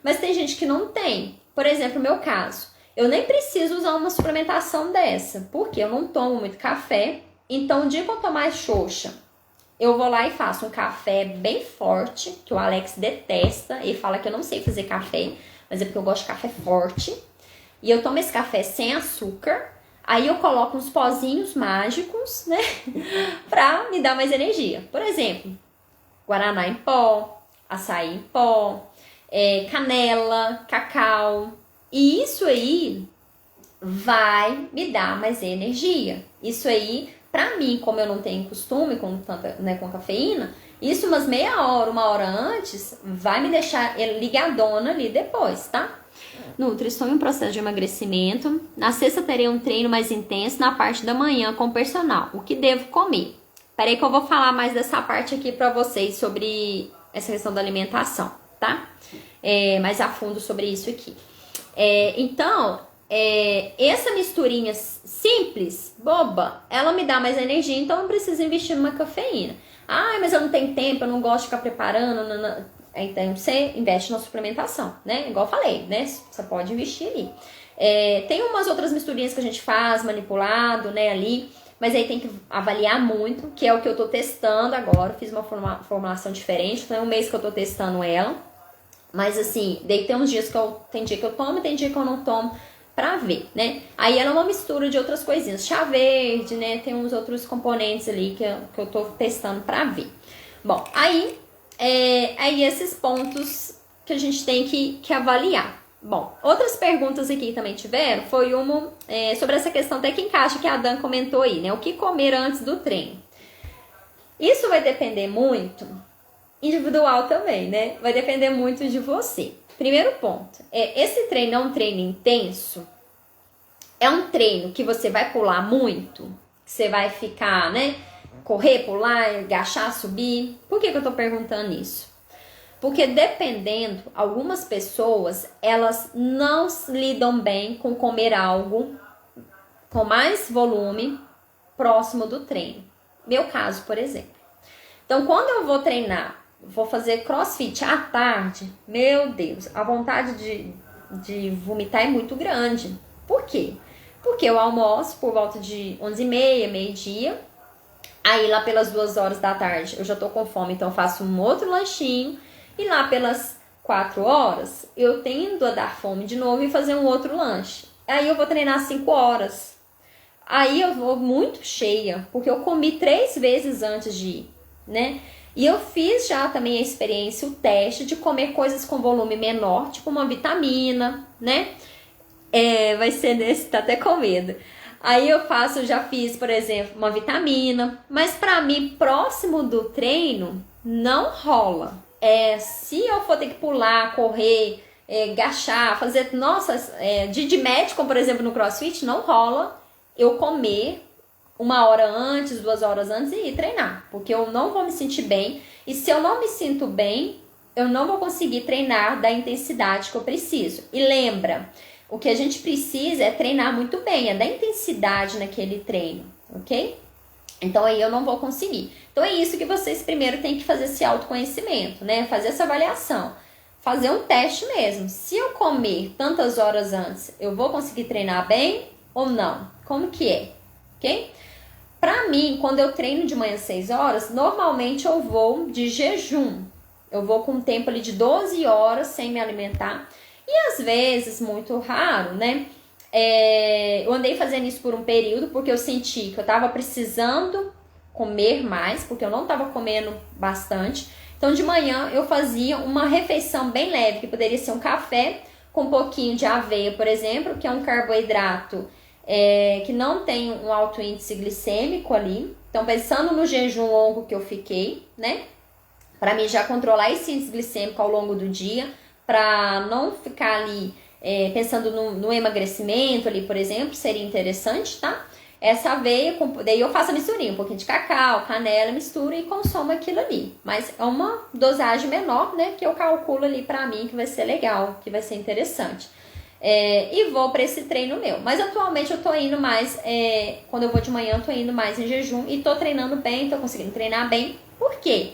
Mas tem gente que não tem. Por exemplo, no meu caso, eu nem preciso usar uma suplementação dessa, porque eu não tomo muito café. Então, o dia que eu tô mais xoxa, eu vou lá e faço um café bem forte, que o Alex detesta. Ele fala que eu não sei fazer café, mas é porque eu gosto de café forte. E eu tomo esse café sem açúcar. Aí eu coloco uns pozinhos mágicos, né? Pra me dar mais energia. Por exemplo, guaraná em pó, açaí em pó, canela, cacau. E isso aí vai me dar mais energia. Isso aí, pra mim, como eu não tenho costume com tanta, né, com cafeína, isso umas meia hora, uma hora antes, vai me deixar ligadona ali depois, tá? Nutri, estou em um processo de emagrecimento. Na sexta terei um treino mais intenso na parte da manhã com o personal. O que devo comer? Peraí que eu vou falar mais dessa parte aqui pra vocês sobre essa questão da alimentação, tá? Mais a fundo sobre isso aqui. Então, essa misturinha simples, boba, ela me dá mais energia, então eu não preciso investir numa cafeína. Ah, mas eu não tenho tempo, eu não gosto de ficar preparando. Então você investe na suplementação, né? Igual eu falei, né? Você pode investir ali. Tem umas outras misturinhas que a gente faz, manipulado, né? Ali, mas aí tem que avaliar muito, que é o que eu tô testando agora. Fiz uma formulação diferente, então é um mês que eu tô testando ela. Mas assim, daí tem uns dias tem dia que eu tomo, tem dia que eu não tomo, pra ver, né? Aí ela é uma mistura de outras coisinhas, chá verde, né? Tem uns outros componentes ali que eu tô testando pra ver. Bom, aí esses pontos que a gente tem que avaliar. Bom, outras perguntas aqui também tiveram, foi uma sobre essa questão até que encaixa que a Dan comentou aí, né? O que comer antes do treino? Isso vai depender muito, individual também, né? Vai depender muito de você. Primeiro ponto, esse treino é um treino intenso, é um treino que você vai pular muito, que você vai ficar, né, correr, pular, agachar, subir. Por que eu tô perguntando isso? Porque dependendo, algumas pessoas, elas não lidam bem com comer algo com mais volume próximo do treino. Meu caso, por exemplo. Então, quando eu vou treinar, vou fazer crossfit à tarde, meu Deus, a vontade de vomitar é muito grande. Por quê? Porque eu almoço por volta de 11h30, meio-dia. Aí lá pelas 2 horas da tarde eu já tô com fome, então eu faço um outro lanchinho. E lá pelas 4 horas eu tendo a dar fome de novo e fazer um outro lanche. Aí eu vou treinar 5 horas. Aí eu vou muito cheia, porque eu comi 3 vezes antes de ir. né? E eu fiz já também a experiência, o teste de comer coisas com volume menor, tipo uma vitamina, né? Vai ser nesse, tá até com medo. Aí já fiz, por exemplo, uma vitamina, mas pra mim, próximo do treino, não rola. Se eu for ter que pular, correr, agachar, fazer, nossa, de médico, por exemplo, no CrossFit, não rola eu comer 1 hora antes, 2 horas antes e ir treinar, porque eu não vou me sentir bem, e se eu não me sinto bem, eu não vou conseguir treinar da intensidade que eu preciso. E lembra, o que a gente precisa é treinar muito bem, é da intensidade naquele treino, ok? Então aí eu não vou conseguir. Então é isso que vocês primeiro têm que fazer, esse autoconhecimento, né? Fazer essa avaliação, fazer um teste mesmo. Se eu comer tantas horas antes, eu vou conseguir treinar bem ou não? Como que é? Ok? Pra mim, quando eu treino de manhã 6 horas, normalmente eu vou de jejum. Eu vou com um tempo ali de 12 horas sem me alimentar. E às vezes, muito raro, né? Eu andei fazendo isso por um período, porque eu senti que eu tava precisando comer mais, porque eu não tava comendo bastante. Então, de manhã, eu fazia uma refeição bem leve, que poderia ser um café com um pouquinho de aveia, por exemplo, que é um carboidrato que não tem um alto índice glicêmico ali. Então, pensando no jejum longo que eu fiquei, né? Para mim já controlar esse índice glicêmico ao longo do dia, para não ficar ali pensando no emagrecimento ali, por exemplo, seria interessante, tá? Essa aveia, daí eu faço a misturinha, um pouquinho de cacau, canela, misturo e consumo aquilo ali. Mas é uma dosagem menor, né, que eu calculo ali pra mim que vai ser legal, que vai ser interessante. E vou para esse treino meu. Mas atualmente eu tô indo mais, quando eu vou de manhã, eu tô indo mais em jejum e tô treinando bem, tô conseguindo treinar bem. Por quê?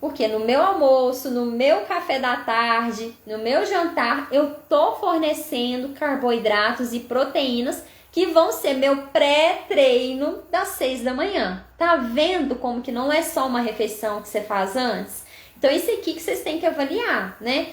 Porque no meu almoço, no meu café da tarde, no meu jantar, eu tô fornecendo carboidratos e proteínas que vão ser meu pré-treino das 6 da manhã. Tá vendo como que não é só uma refeição que você faz antes? Então, isso aqui que vocês têm que avaliar, né?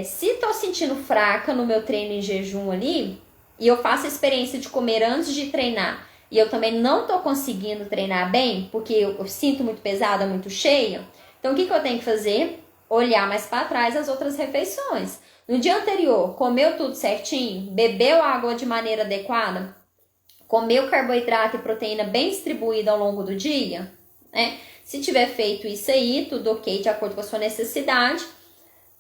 Se tô sentindo fraca no meu treino em jejum ali, e eu faço a experiência de comer antes de treinar, e eu também não tô conseguindo treinar bem, porque eu sinto muito pesada, muito cheia, então o que eu tenho que fazer? Olhar mais para trás as outras refeições. No dia anterior, comeu tudo certinho? Bebeu água de maneira adequada? Comeu carboidrato e proteína bem distribuída ao longo do dia? Se tiver feito isso aí, tudo ok, de acordo com a sua necessidade,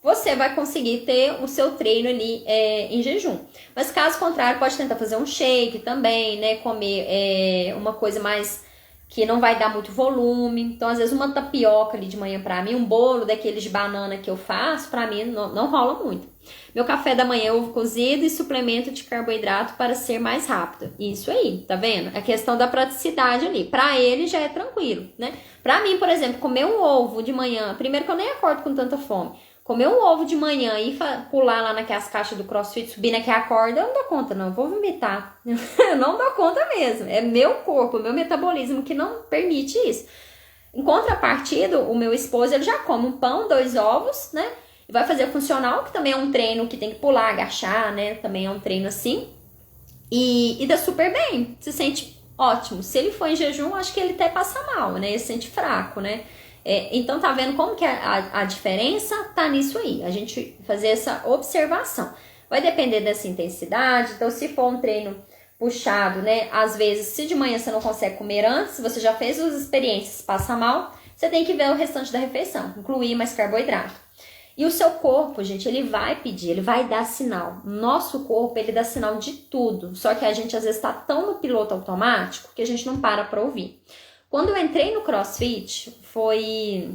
você vai conseguir ter o seu treino ali em jejum. Mas caso contrário, pode tentar fazer um shake também, né? Comer uma coisa mais que não vai dar muito volume. Então, às vezes, uma tapioca ali de manhã pra mim, um bolo daqueles de banana que eu faço, pra mim não rola muito. Meu café da manhã, ovo cozido e suplemento de carboidrato para ser mais rápido. Isso aí, tá vendo? A questão da praticidade ali. Pra ele já é tranquilo, né? Pra mim, por exemplo, comer um ovo de manhã, primeiro que eu nem acordo com tanta fome. Comer um ovo de manhã e pular lá naquelas caixas do CrossFit, subir naquela corda, eu não dou conta não, eu vou vomitar. Eu não dou conta mesmo, é meu corpo, meu metabolismo que não permite isso. Em contrapartida, o meu esposo, ele já come um pão, 2 ovos, né? E vai fazer funcional, que também é um treino que tem que pular, agachar, né? Também é um treino assim. E dá super bem, se sente ótimo. Se ele for em jejum, acho que ele até passa mal, né? Ele se sente fraco, né? Então tá vendo como que a diferença tá nisso aí, a gente fazer essa observação. Vai depender dessa intensidade, então se for um treino puxado, né, às vezes se de manhã você não consegue comer antes, você já fez as experiências, passa mal, você tem que ver o restante da refeição, incluir mais carboidrato. E o seu corpo, gente, ele vai pedir, ele vai dar sinal. Nosso corpo, ele dá sinal de tudo, só que a gente às vezes tá tão no piloto automático que a gente não para pra ouvir. Quando eu entrei no CrossFit, foi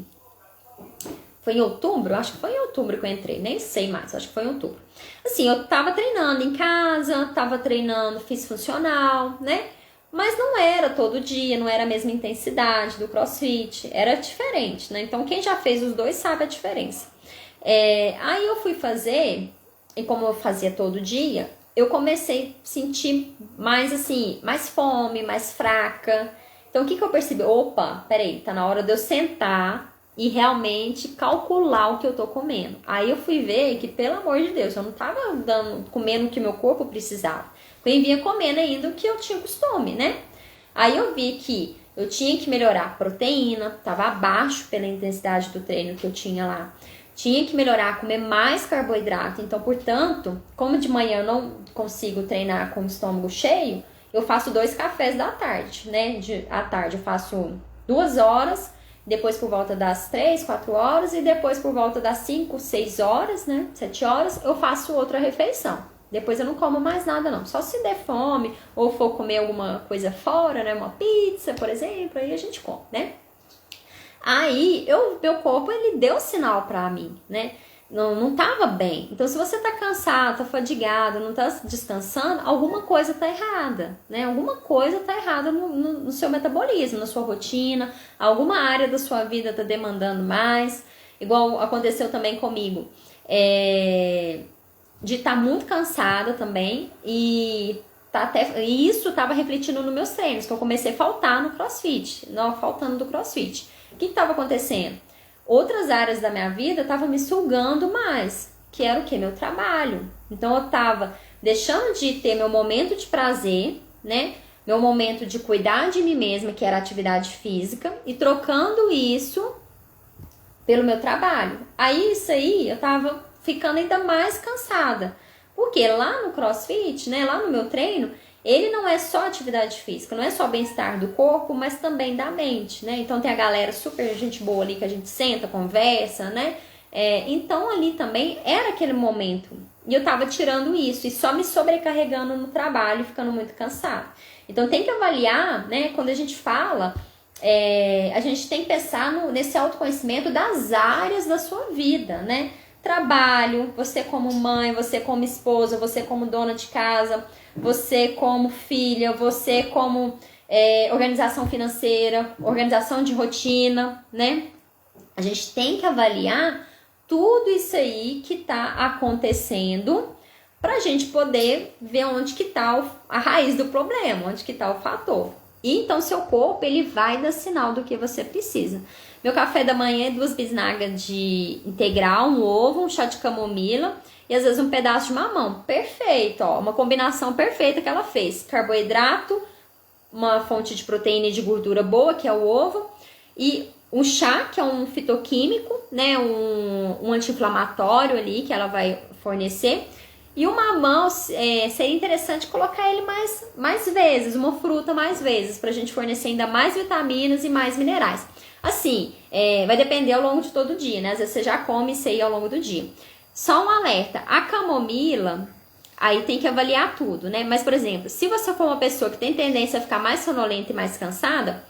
em outubro? Acho que foi em outubro que eu entrei, nem sei mais, acho que foi em outubro. Assim, eu tava treinando em casa, tava treinando, fiz funcional, né? Mas não era todo dia, não era a mesma intensidade do CrossFit, era diferente, né? Então, quem já fez os dois sabe a diferença. Aí eu fui fazer, e como eu fazia todo dia, eu comecei a sentir mais assim, mais fome, mais fraca. Então, o que eu percebi? Opa, peraí, tá na hora de eu sentar e realmente calcular o que eu tô comendo. Aí eu fui ver que, pelo amor de Deus, eu não tava comendo o que meu corpo precisava. Eu vinha comendo ainda o que eu tinha costume, né? Aí eu vi que eu tinha que melhorar a proteína, estava abaixo pela intensidade do treino que eu tinha lá. Tinha que melhorar, comer mais carboidrato. Então, portanto, como de manhã eu não consigo treinar com o estômago cheio, eu faço 2 cafés da tarde, né? À tarde eu faço 2 horas, depois por volta das 3, 4 horas e depois por volta das 5, 6 horas, né? 7 horas, eu faço outra refeição. Depois eu não como mais nada não, só se der fome ou for comer alguma coisa fora, né? Uma pizza, por exemplo, aí a gente come, né? Aí, meu corpo, ele deu sinal pra mim, né? Não tava bem. Então, se você tá cansado, tá fadigado, não tá descansando, alguma coisa tá errada, né? Alguma coisa tá errada no seu metabolismo, na sua rotina, alguma área da sua vida tá demandando mais. Igual aconteceu também comigo. De estar muito cansada também e isso estava refletindo nos meus treinos, que eu comecei a faltar no CrossFit, não faltando do CrossFit. O que estava acontecendo? Outras áreas da minha vida estavam me sugando mais, que era o que? Meu trabalho. Então eu estava deixando de ter meu momento de prazer, né? Meu momento de cuidar de mim mesma, que era atividade física, e trocando isso pelo meu trabalho. Aí isso aí eu tava ficando ainda mais cansada. Porque lá no CrossFit, né, lá no meu treino, ele não é só atividade física, não é só bem-estar do corpo, mas também da mente, né? Então tem a galera super gente boa ali que a gente senta, conversa, né? Então ali também era aquele momento. E eu tava tirando isso e só me sobrecarregando no trabalho, ficando muito cansada. Então tem que avaliar, né? Quando a gente fala, a gente tem que pensar nesse autoconhecimento das áreas da sua vida, né? Trabalho, você como mãe, você como esposa, você como dona de casa, você como filha, você como organização financeira, organização de rotina, né? A gente tem que avaliar tudo isso aí que tá acontecendo pra gente poder ver onde que tá a raiz do problema, onde que tá o fator. E então seu corpo, ele vai dar sinal do que você precisa. Meu café da manhã é 2 bisnagas de integral, um ovo, um chá de camomila e às vezes um pedaço de mamão. Perfeito, ó, uma combinação perfeita que ela fez. Carboidrato, uma fonte de proteína e de gordura boa, que é o ovo, e um chá, que é um fitoquímico, né, um anti-inflamatório ali que ela vai fornecer. E o mamão, seria interessante colocar ele mais vezes, uma fruta mais vezes, pra gente fornecer ainda mais vitaminas e mais minerais. Assim, vai depender ao longo de todo o dia, né? Às vezes você já come isso aí ao longo do dia. Só um alerta, a camomila, aí tem que avaliar tudo, né? Mas, por exemplo, se você for uma pessoa que tem tendência a ficar mais sonolenta e mais cansada,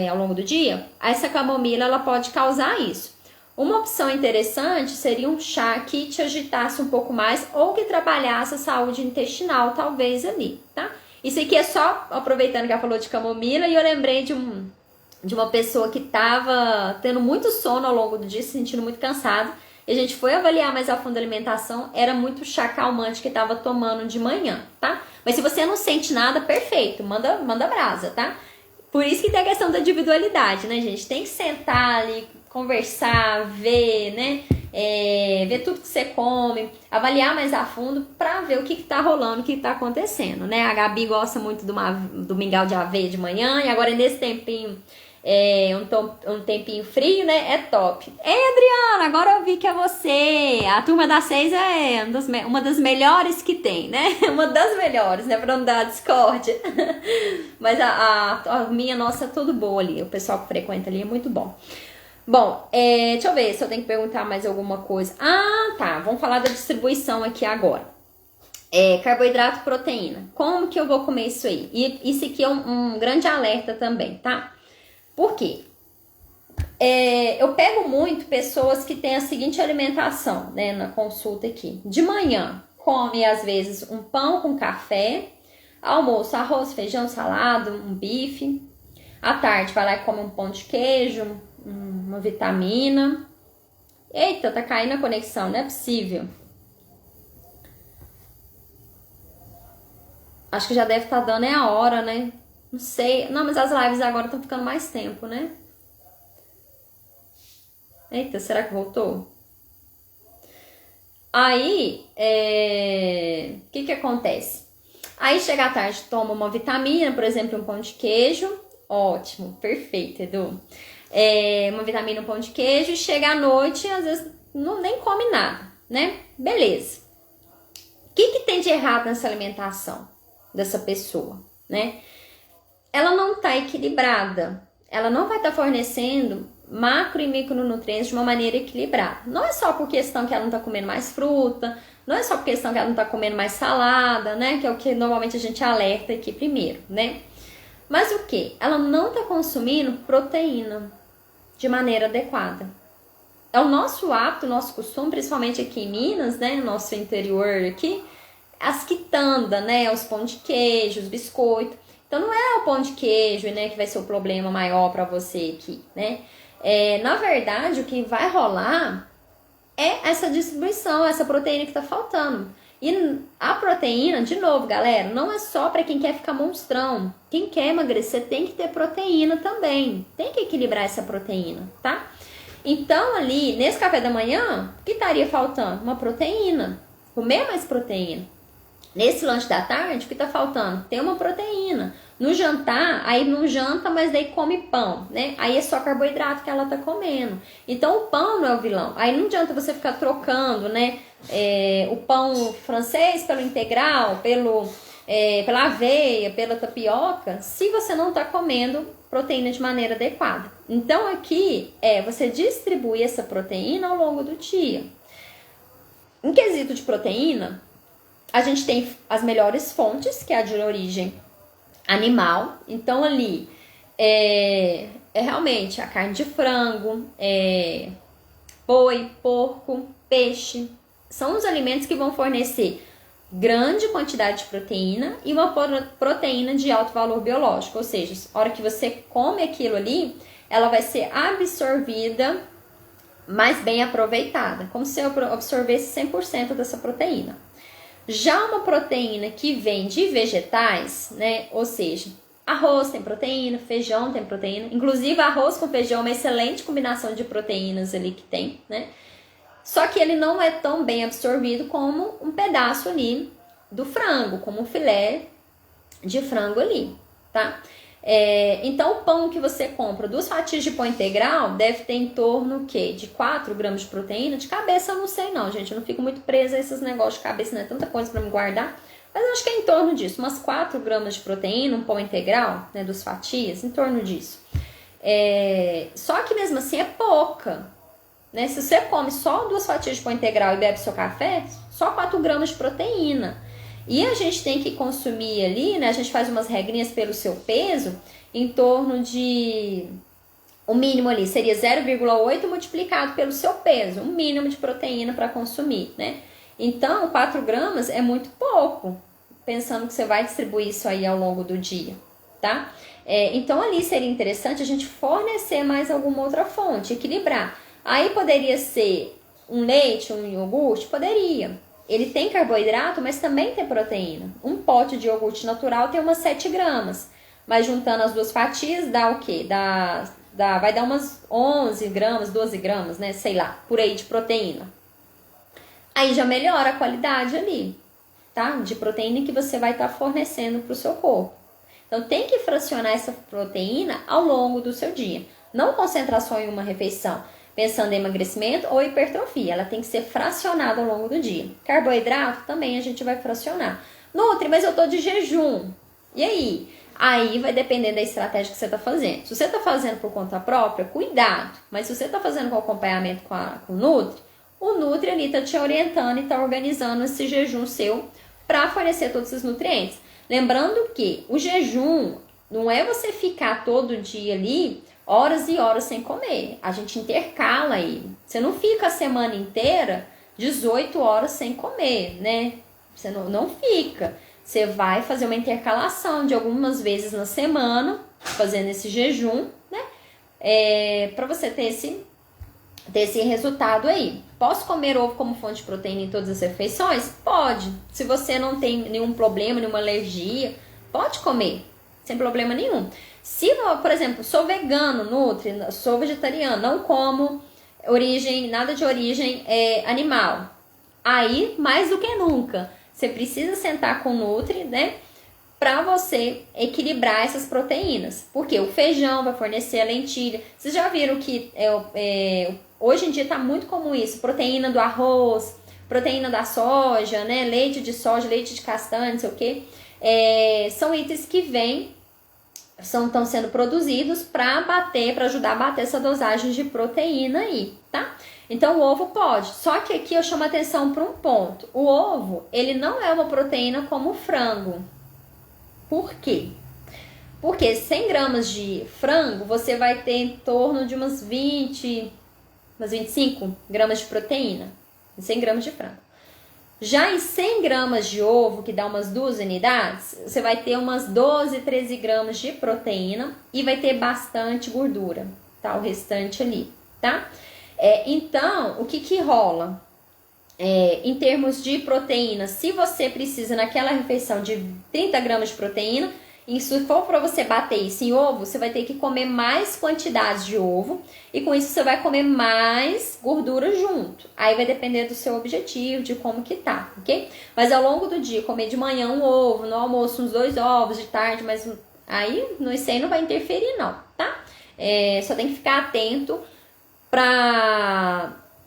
ao longo do dia, essa camomila, ela pode causar isso. Uma opção interessante seria um chá que te agitasse um pouco mais ou que trabalhasse a saúde intestinal, talvez ali, tá? Isso aqui é só aproveitando que ela falou de camomila e eu lembrei de uma pessoa que estava tendo muito sono ao longo do dia, se sentindo muito cansado. E a gente foi avaliar mais a fundo a alimentação, era muito chá calmante que estava tomando de manhã, tá? Mas se você não sente nada, perfeito, manda brasa, tá? Por isso que tem a questão da individualidade, né, gente? Tem que sentar ali, conversar, ver, né? Ver tudo que você come, avaliar mais a fundo pra ver o que tá rolando, o que tá acontecendo, né? A Gabi gosta muito do mingau de aveia de manhã e agora nesse tempinho, um tempinho frio, né? É top. Adriana, agora eu vi que é você. A turma das 6 é uma das melhores que tem, né? Uma das melhores, né? Pra não dar discórdia. Mas a minha, nossa, é tudo boa ali. O pessoal que frequenta ali é muito bom. Bom, deixa eu ver se eu tenho que perguntar mais alguma coisa. Ah, tá. Vamos falar da distribuição aqui agora. Carboidrato e proteína. Como que eu vou comer isso aí? E isso aqui é um grande alerta também, tá? Por quê? Eu pego muito pessoas que têm a seguinte alimentação, né, na consulta aqui. De manhã, come às vezes um pão com café. Almoço, arroz, feijão, salada, um bife. À tarde, vai lá e come um pão de queijo, uma vitamina. Eita, tá caindo a conexão, não é possível. Acho que já deve estar dando a hora, né? Não sei. Não, mas as lives agora estão ficando mais tempo, né? Eita, será que voltou? Aí, o que acontece? Aí chega à tarde, toma uma vitamina, por exemplo, um pão de queijo. Ótimo, perfeito, Edu. Uma vitamina, um pão de queijo, chega à noite e às vezes nem come nada, né? Beleza. O que tem de errado nessa alimentação dessa pessoa, né? Ela não está equilibrada. Ela não vai estar fornecendo macro e micronutrientes de uma maneira equilibrada. Não é só por questão que ela não está comendo mais fruta, não é só por questão que ela não está comendo mais salada, né? Que é o que normalmente a gente alerta aqui primeiro, né? Mas o que? Ela não está consumindo proteína de maneira adequada. É o nosso hábito, o nosso costume, principalmente aqui em Minas, né? No nosso interior aqui, as quitandas, né? Os pão de queijo, os biscoitos. Então não é o pão de queijo, né, que vai ser o problema maior para você aqui, né? Na verdade, o que vai rolar é essa distribuição, essa proteína que tá faltando. E a proteína, de novo, galera, não é só para quem quer ficar monstrão. Quem quer emagrecer tem que ter proteína também. Tem que equilibrar essa proteína, tá? Então ali, nesse café da manhã, o que estaria faltando? Uma proteína. Comer mais proteína. Nesse lanche da tarde, o que tá faltando? Tem uma proteína. No jantar, aí não janta, mas daí come pão, né? Aí é só carboidrato que ela tá comendo. Então o pão não é o vilão. Aí não adianta você ficar trocando, né? O pão francês pelo integral, pela aveia, pela tapioca, se você não tá comendo proteína de maneira adequada. Então aqui você distribui essa proteína ao longo do dia. Em quesito de proteína, a gente tem as melhores fontes, que é a de origem animal. Então ali realmente a carne de frango, boi, porco, peixe. São os alimentos que vão fornecer grande quantidade de proteína e uma proteína de alto valor biológico. Ou seja, a hora que você come aquilo ali, ela vai ser absorvida, mas bem aproveitada. Como se eu absorvesse 100% dessa proteína. Já uma proteína que vem de vegetais, né? Ou seja, arroz tem proteína, feijão tem proteína. Inclusive, arroz com feijão é uma excelente combinação de proteínas ali que tem, né? Só que ele não é tão bem absorvido como um pedaço ali do frango, como um filé de frango ali, tá? Então, o pão que você compra, 2 fatias de pão integral, deve ter em torno de 4 gramas de proteína. De cabeça eu não sei não, gente. Eu não fico muito presa a esses negócios de cabeça, não é tanta coisa pra me guardar. Mas eu acho que é em torno disso, umas 4 gramas de proteína, um pão integral, né, 2 fatias, em torno disso. Só que mesmo assim é pouca, né? Se você come só 2 fatias de pão integral e bebe seu café, só 4 gramas de proteína. E a gente tem que consumir ali, né? A gente faz umas regrinhas pelo seu peso, em torno de... O mínimo ali seria 0,8 multiplicado pelo seu peso, um mínimo de proteína para consumir, né? Então, 4 gramas é muito pouco, pensando que você vai distribuir isso aí ao longo do dia, tá? Então, ali seria interessante a gente fornecer mais alguma outra fonte, equilibrar. Aí poderia ser um leite, um iogurte? Poderia. Ele tem carboidrato, mas também tem proteína. Um pote de iogurte natural tem umas 7 gramas. Mas juntando as 2 fatias, dá o quê? Vai dar umas 11 gramas, 12 gramas, né? Sei lá, por aí de proteína. Aí já melhora a qualidade ali, tá? De proteína que você vai estar fornecendo para o seu corpo. Então tem que fracionar essa proteína ao longo do seu dia. Não concentrar só em uma refeição, pensando em emagrecimento ou hipertrofia. Ela tem que ser fracionada ao longo do dia. Carboidrato também a gente vai fracionar. Nutri, mas eu tô de jejum. E aí? Aí vai depender da estratégia que você tá fazendo. Se você tá fazendo por conta própria, cuidado. Mas se você tá fazendo com acompanhamento com o Nutri, o Nutri ali tá te orientando e tá organizando esse jejum seu para fornecer todos esses nutrientes. Lembrando que o jejum não é você ficar todo dia ali horas e horas sem comer. A gente intercala aí. Você não fica a semana inteira 18 horas sem comer, né? Você não fica. Você vai fazer uma intercalação de algumas vezes na semana, fazendo esse jejum, né? Para você ter esse resultado aí. Posso comer ovo como fonte de proteína em todas as refeições? Pode. Se você não tem nenhum problema, nenhuma alergia, pode comer, sem problema nenhum. Se, por exemplo, sou vegano, nutri, sou vegetariano, não como nada de origem animal, aí, mais do que nunca, você precisa sentar com o Nutri, né? para você equilibrar essas proteínas. Porque o feijão vai fornecer a lentilha. Vocês já viram que hoje em dia está muito comum isso, proteína do arroz, proteína da soja, né? Leite de soja, leite de castanha, não sei o quê. São itens que estão sendo produzidos para ajudar a bater essa dosagem de proteína aí, tá? Então o ovo pode, só que aqui eu chamo a atenção para um ponto. O ovo, ele não é uma proteína como o frango. Por quê? Porque 100 gramas de frango, você vai ter em torno de umas 25 gramas de proteína. Em 100 gramas de frango. Já em 100 gramas de ovo, que dá umas 2 unidades, você vai ter umas 12, 13 gramas de proteína e vai ter bastante gordura, tá? O restante ali, tá? Então, o que rola? Em termos de proteína, se você precisa naquela refeição de 30 gramas de proteína, e se for para você bater isso em ovo, você vai ter que comer mais quantidades de ovo e com isso você vai comer mais gordura junto. Aí vai depender do seu objetivo, de como que tá, ok? Mas ao longo do dia, comer de manhã um ovo, no almoço uns 2 ovos, de tarde, mas aí isso aí não vai interferir não, tá? Só tem que ficar atento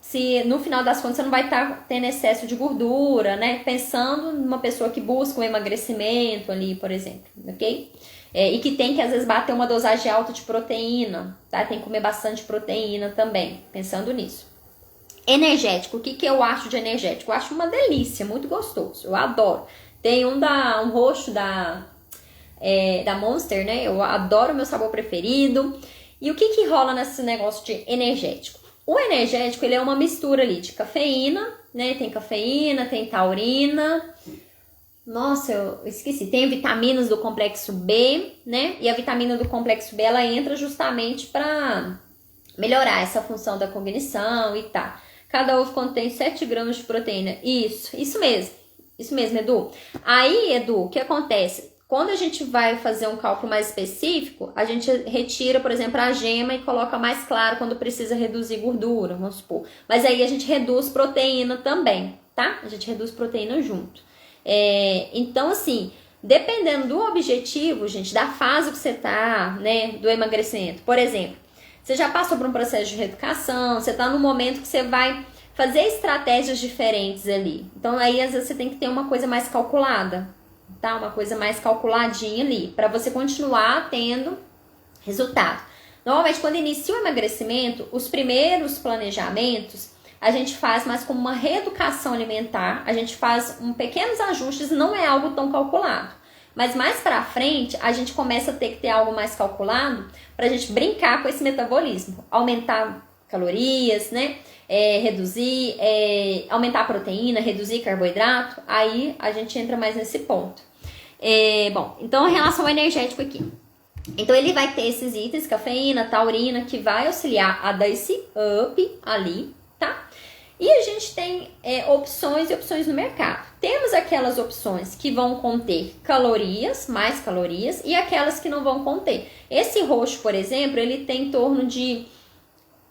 se no final das contas você não vai estar tendo excesso de gordura, né? Pensando numa pessoa que busca um emagrecimento ali, por exemplo, ok? E que tem que às vezes bater uma dosagem alta de proteína, tá? Tem que comer bastante proteína também, pensando nisso. Energético, o que eu acho de energético? Eu acho uma delícia, muito gostoso, eu adoro. Tem um roxo da Monster, né? Eu adoro o meu sabor preferido. E o que rola nesse negócio de energético? O energético, ele é uma mistura ali de cafeína, né? Tem cafeína, tem taurina. Nossa, eu esqueci. Tem vitaminas do complexo B, né? E a vitamina do complexo B, ela entra justamente para melhorar essa função da cognição e tal. Cada ovo contém 7 gramas de proteína. Isso mesmo. Isso mesmo, Edu. Aí, Edu, o que acontece? Quando a gente vai fazer um cálculo mais específico, a gente retira, por exemplo, a gema e coloca mais claro quando precisa reduzir gordura, vamos supor. Mas aí a gente reduz proteína também, tá? A gente reduz proteína junto. Então, assim, dependendo do objetivo, gente, da fase que você tá, né, do emagrecimento. Por exemplo, você já passou por um processo de reeducação, você tá num momento que você vai fazer estratégias diferentes ali. Então, aí, às vezes, você tem que ter uma coisa mais calculada. Tá? Uma coisa mais calculadinha ali, para você continuar tendo resultado. Normalmente, quando inicia o emagrecimento, os primeiros planejamentos, a gente faz mais como uma reeducação alimentar, a gente faz pequenos ajustes, não é algo tão calculado. Mas mais pra frente, a gente começa a ter que ter algo mais calculado pra gente brincar com esse metabolismo, aumentar calorias, né? Reduzir, aumentar a proteína, reduzir carboidrato, aí a gente entra mais nesse ponto. Bom, então em relação ao energético aqui. Então ele vai ter esses itens, cafeína, taurina, que vai auxiliar a dar esse up ali, tá? E a gente tem opções e opções no mercado. Temos aquelas opções que vão conter calorias, mais calorias, e aquelas que não vão conter. Esse roxo, por exemplo, ele tem em torno de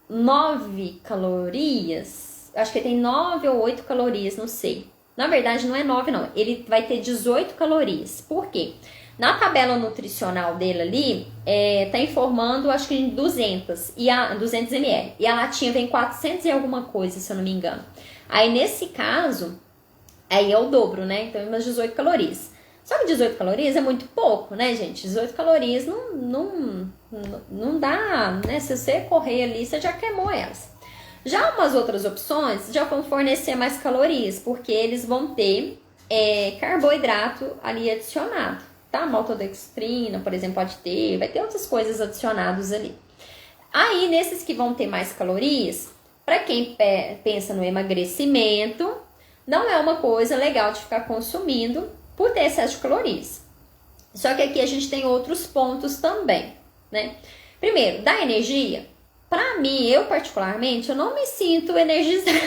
9 calorias, acho que tem 9 ou 8 calorias, não sei. Na verdade, não é 9 não, ele vai ter 18 calorias. Por quê? Na tabela nutricional dele ali, tá informando, acho que em 200 ml. E a latinha vem 400 e alguma coisa, se eu não me engano. Aí, nesse caso, aí é o dobro, né? Então, umas 18 calorias. Só que 18 calorias é muito pouco, né, gente? 18 calorias não dá, né? Se você correr ali, você já queimou elas. Já umas outras opções já vão fornecer mais calorias, porque eles vão ter carboidrato ali adicionado, tá? Maltodextrina, por exemplo, pode ter, vai ter outras coisas adicionadas ali. Aí, nesses que vão ter mais calorias, para quem pensa no emagrecimento, não é uma coisa legal de ficar consumindo por ter excesso de calorias. Só que aqui a gente tem outros pontos também, né? Primeiro, da energia, pra mim, eu particularmente, eu não me sinto energizada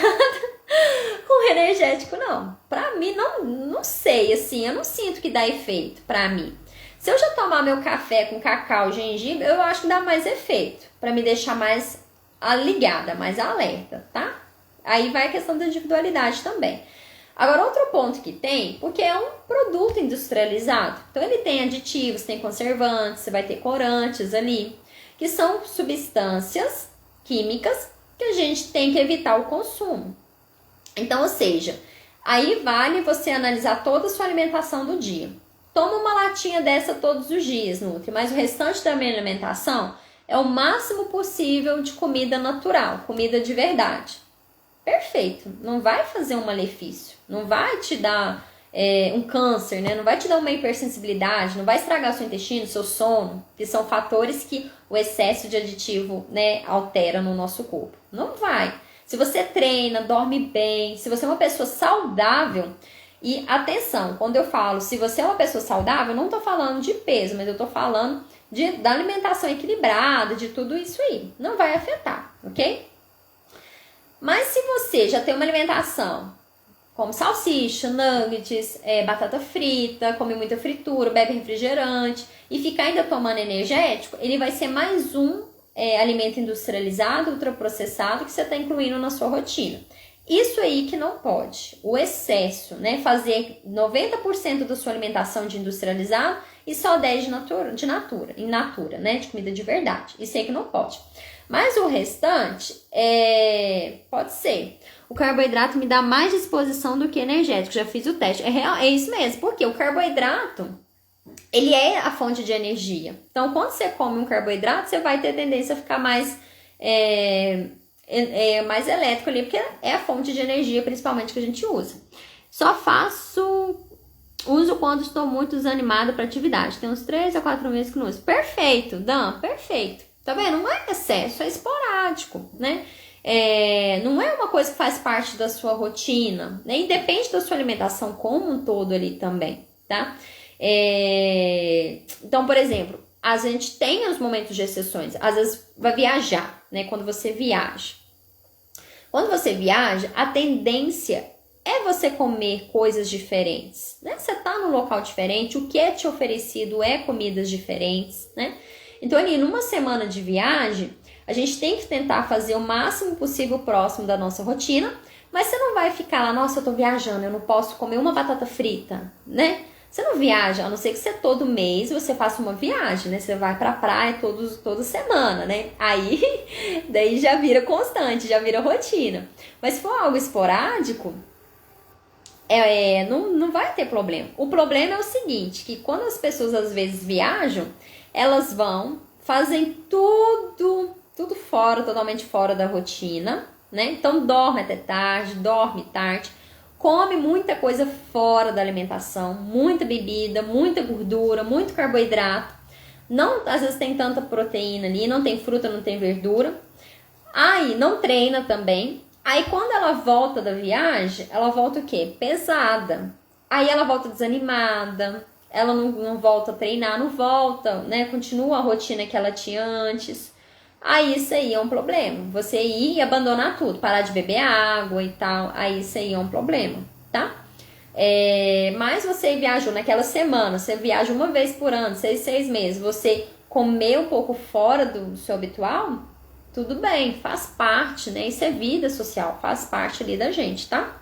com energético, não. Pra mim, não sei, assim, eu não sinto que dá efeito pra mim. Se eu já tomar meu café com cacau e gengibre, eu acho que dá mais efeito, pra me deixar mais ligada, mais alerta, tá? Aí vai a questão da individualidade também. Agora, outro ponto que tem, porque é um produto industrializado. Então, ele tem aditivos, tem conservantes, você vai ter corantes ali, que são substâncias químicas que a gente tem que evitar o consumo. Então, ou seja, aí vale você analisar toda a sua alimentação do dia. Toma uma latinha dessa todos os dias, Nutri, mas o restante da minha alimentação é o máximo possível de comida natural, comida de verdade. Perfeito, não vai fazer um malefício, não vai te dar um câncer, né? Não vai te dar uma hipersensibilidade, não vai estragar seu intestino, seu sono, que são fatores que o excesso de aditivo, né, altera no nosso corpo. Não vai. Se você treina, dorme bem, se você é uma pessoa saudável, e atenção, quando eu falo se você é uma pessoa saudável, eu não tô falando de peso, mas eu tô falando da alimentação equilibrada, de tudo isso aí. Não vai afetar, ok? Mas se você já tem uma alimentação como salsicha, nuggets, batata frita, come muita fritura, bebe refrigerante e fica ainda tomando energético, ele vai ser mais um alimento industrializado, ultraprocessado que você está incluindo na sua rotina. Isso aí que não pode. O excesso, né? Fazer 90% da sua alimentação de industrializado e só 10% de natura, né? De comida de verdade. Isso aí que não pode. Mas o restante, pode ser. O carboidrato me dá mais disposição do que energético. Já fiz o teste. É isso mesmo. Porque o carboidrato, ele é a fonte de energia. Então, quando você come um carboidrato, você vai ter tendência a ficar mais mais elétrico ali, porque é a fonte de energia, principalmente, que a gente usa. Só uso quando estou muito desanimada para atividade. Tem uns 3 a 4 meses que não uso. Perfeito, Dan, perfeito. Tá vendo? Não é excesso, é esporádico, né? Não é uma coisa que faz parte da sua rotina, né? E depende da sua alimentação como um todo ali também, tá? Então, por exemplo, a gente tem os momentos de exceções. Às vezes vai viajar, né? Quando você viaja. Quando você viaja, a tendência é você comer coisas diferentes, né? Você tá num local diferente, o que é te oferecido é comidas diferentes, né? Então, ali, numa semana de viagem, a gente tem que tentar fazer o máximo possível próximo da nossa rotina, mas você não vai ficar lá, nossa, eu tô viajando, eu não posso comer uma batata frita, né? Você não viaja, a não ser que você todo mês você faça uma viagem, né? Você vai pra praia toda semana, né? Aí, daí já vira constante, já vira rotina. Mas se for algo esporádico, não vai ter problema. O problema é o seguinte, que quando as pessoas às vezes viajam, elas fazem tudo fora, totalmente fora da rotina, né? Então dorme até tarde, dorme tarde, come muita coisa fora da alimentação, muita bebida, muita gordura, muito carboidrato. Não, às vezes tem tanta proteína ali, não tem fruta, não tem verdura. Aí não treina também. Aí quando ela volta da viagem, ela volta o quê? Pesada. Aí ela volta desanimada, ela não volta a treinar, não volta, né? Continua a rotina que ela tinha antes. Aí isso aí é um problema. Você ir e abandonar tudo, parar de beber água e tal, aí isso aí é um problema, tá? Mas você viajou naquela semana, você viaja uma vez por ano, 6 meses, você comer um pouco fora do seu habitual, tudo bem, faz parte, né? Isso é vida social, faz parte ali da gente, tá?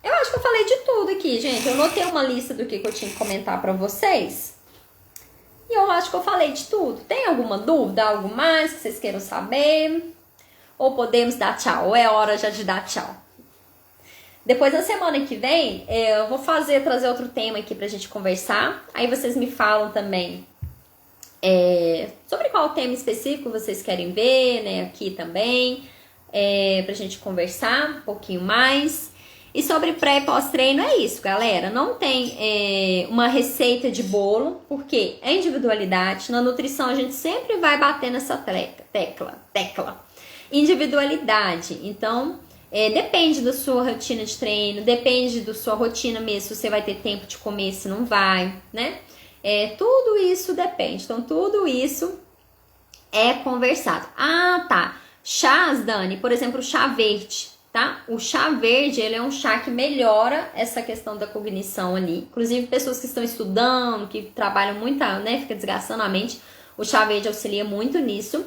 Eu acho que eu falei de tudo aqui, gente. Eu notei uma lista do que eu tinha que comentar pra vocês. E eu acho que eu falei de tudo. Tem alguma dúvida, algo mais que vocês queiram saber? Ou podemos dar tchau? Ou é hora já de dar tchau? Depois, na semana que vem, eu vou trazer outro tema aqui pra gente conversar. Aí vocês me falam também sobre qual tema específico vocês querem ver, né? Aqui também. Pra gente conversar um pouquinho mais. E sobre pré e pós-treino é isso, galera. Não tem uma receita de bolo, porque é individualidade. Na nutrição a gente sempre vai bater nessa tecla. Individualidade. Então, depende da sua rotina de treino, depende da sua rotina mesmo, se você vai ter tempo de comer, se não vai, né? Tudo isso depende. Então, tudo isso é conversado. Ah, tá. Chás, Dani, por exemplo, o chá verde. Tá? O chá verde, ele é um chá que melhora essa questão da cognição ali. Inclusive, pessoas que estão estudando, que trabalham muito, né? Fica desgastando a mente. O chá verde auxilia muito nisso.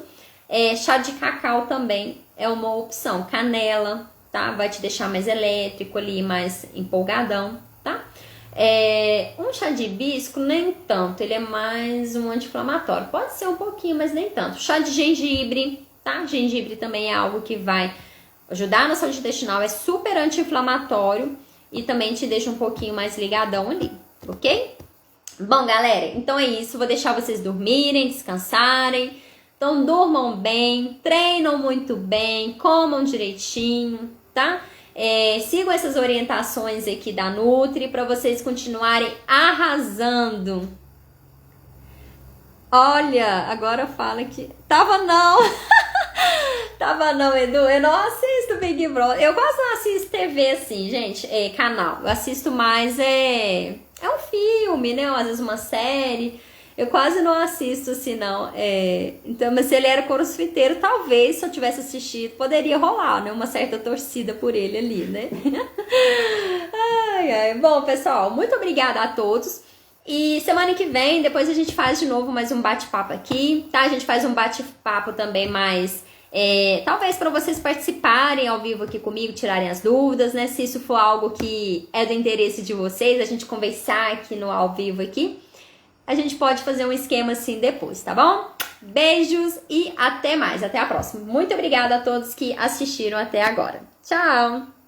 Chá de cacau também é uma opção. Canela, tá? Vai te deixar mais elétrico ali, mais empolgadão, tá? Um chá de hibisco, nem tanto. Ele é mais um anti-inflamatório. Pode ser um pouquinho, mas nem tanto. Chá de gengibre, tá? Gengibre também é algo que vai ajudar na saúde intestinal. É super anti-inflamatório e também te deixa um pouquinho mais ligadão ali, ok? Bom, galera, então é isso. Vou deixar vocês dormirem, descansarem. Então durmam bem, treinam muito bem, comam direitinho, tá? Sigam essas orientações aqui da Nutri para vocês continuarem arrasando. Olha, agora fala que... Tava não! Tava não, Edu. Eu não assisto Big Brother. Eu quase não assisto TV assim, gente. Canal. Eu assisto mais... É um filme, né? Às vezes uma série... Eu quase não assisto assim, não. Então, mas se ele era crossfiteiro, talvez, se eu tivesse assistido, poderia rolar, né? Uma certa torcida por ele ali, né? Bom, pessoal, muito obrigada a todos. E semana que vem, depois a gente faz de novo mais um bate-papo aqui, tá? A gente faz um bate-papo também mais... talvez para vocês participarem ao vivo aqui comigo, tirarem as dúvidas, né? Se isso for algo que é do interesse de vocês, a gente conversar aqui no ao vivo aqui. A gente pode fazer um esquema assim depois, tá bom? Beijos e até mais, até a próxima. Muito obrigada a todos que assistiram até agora. Tchau!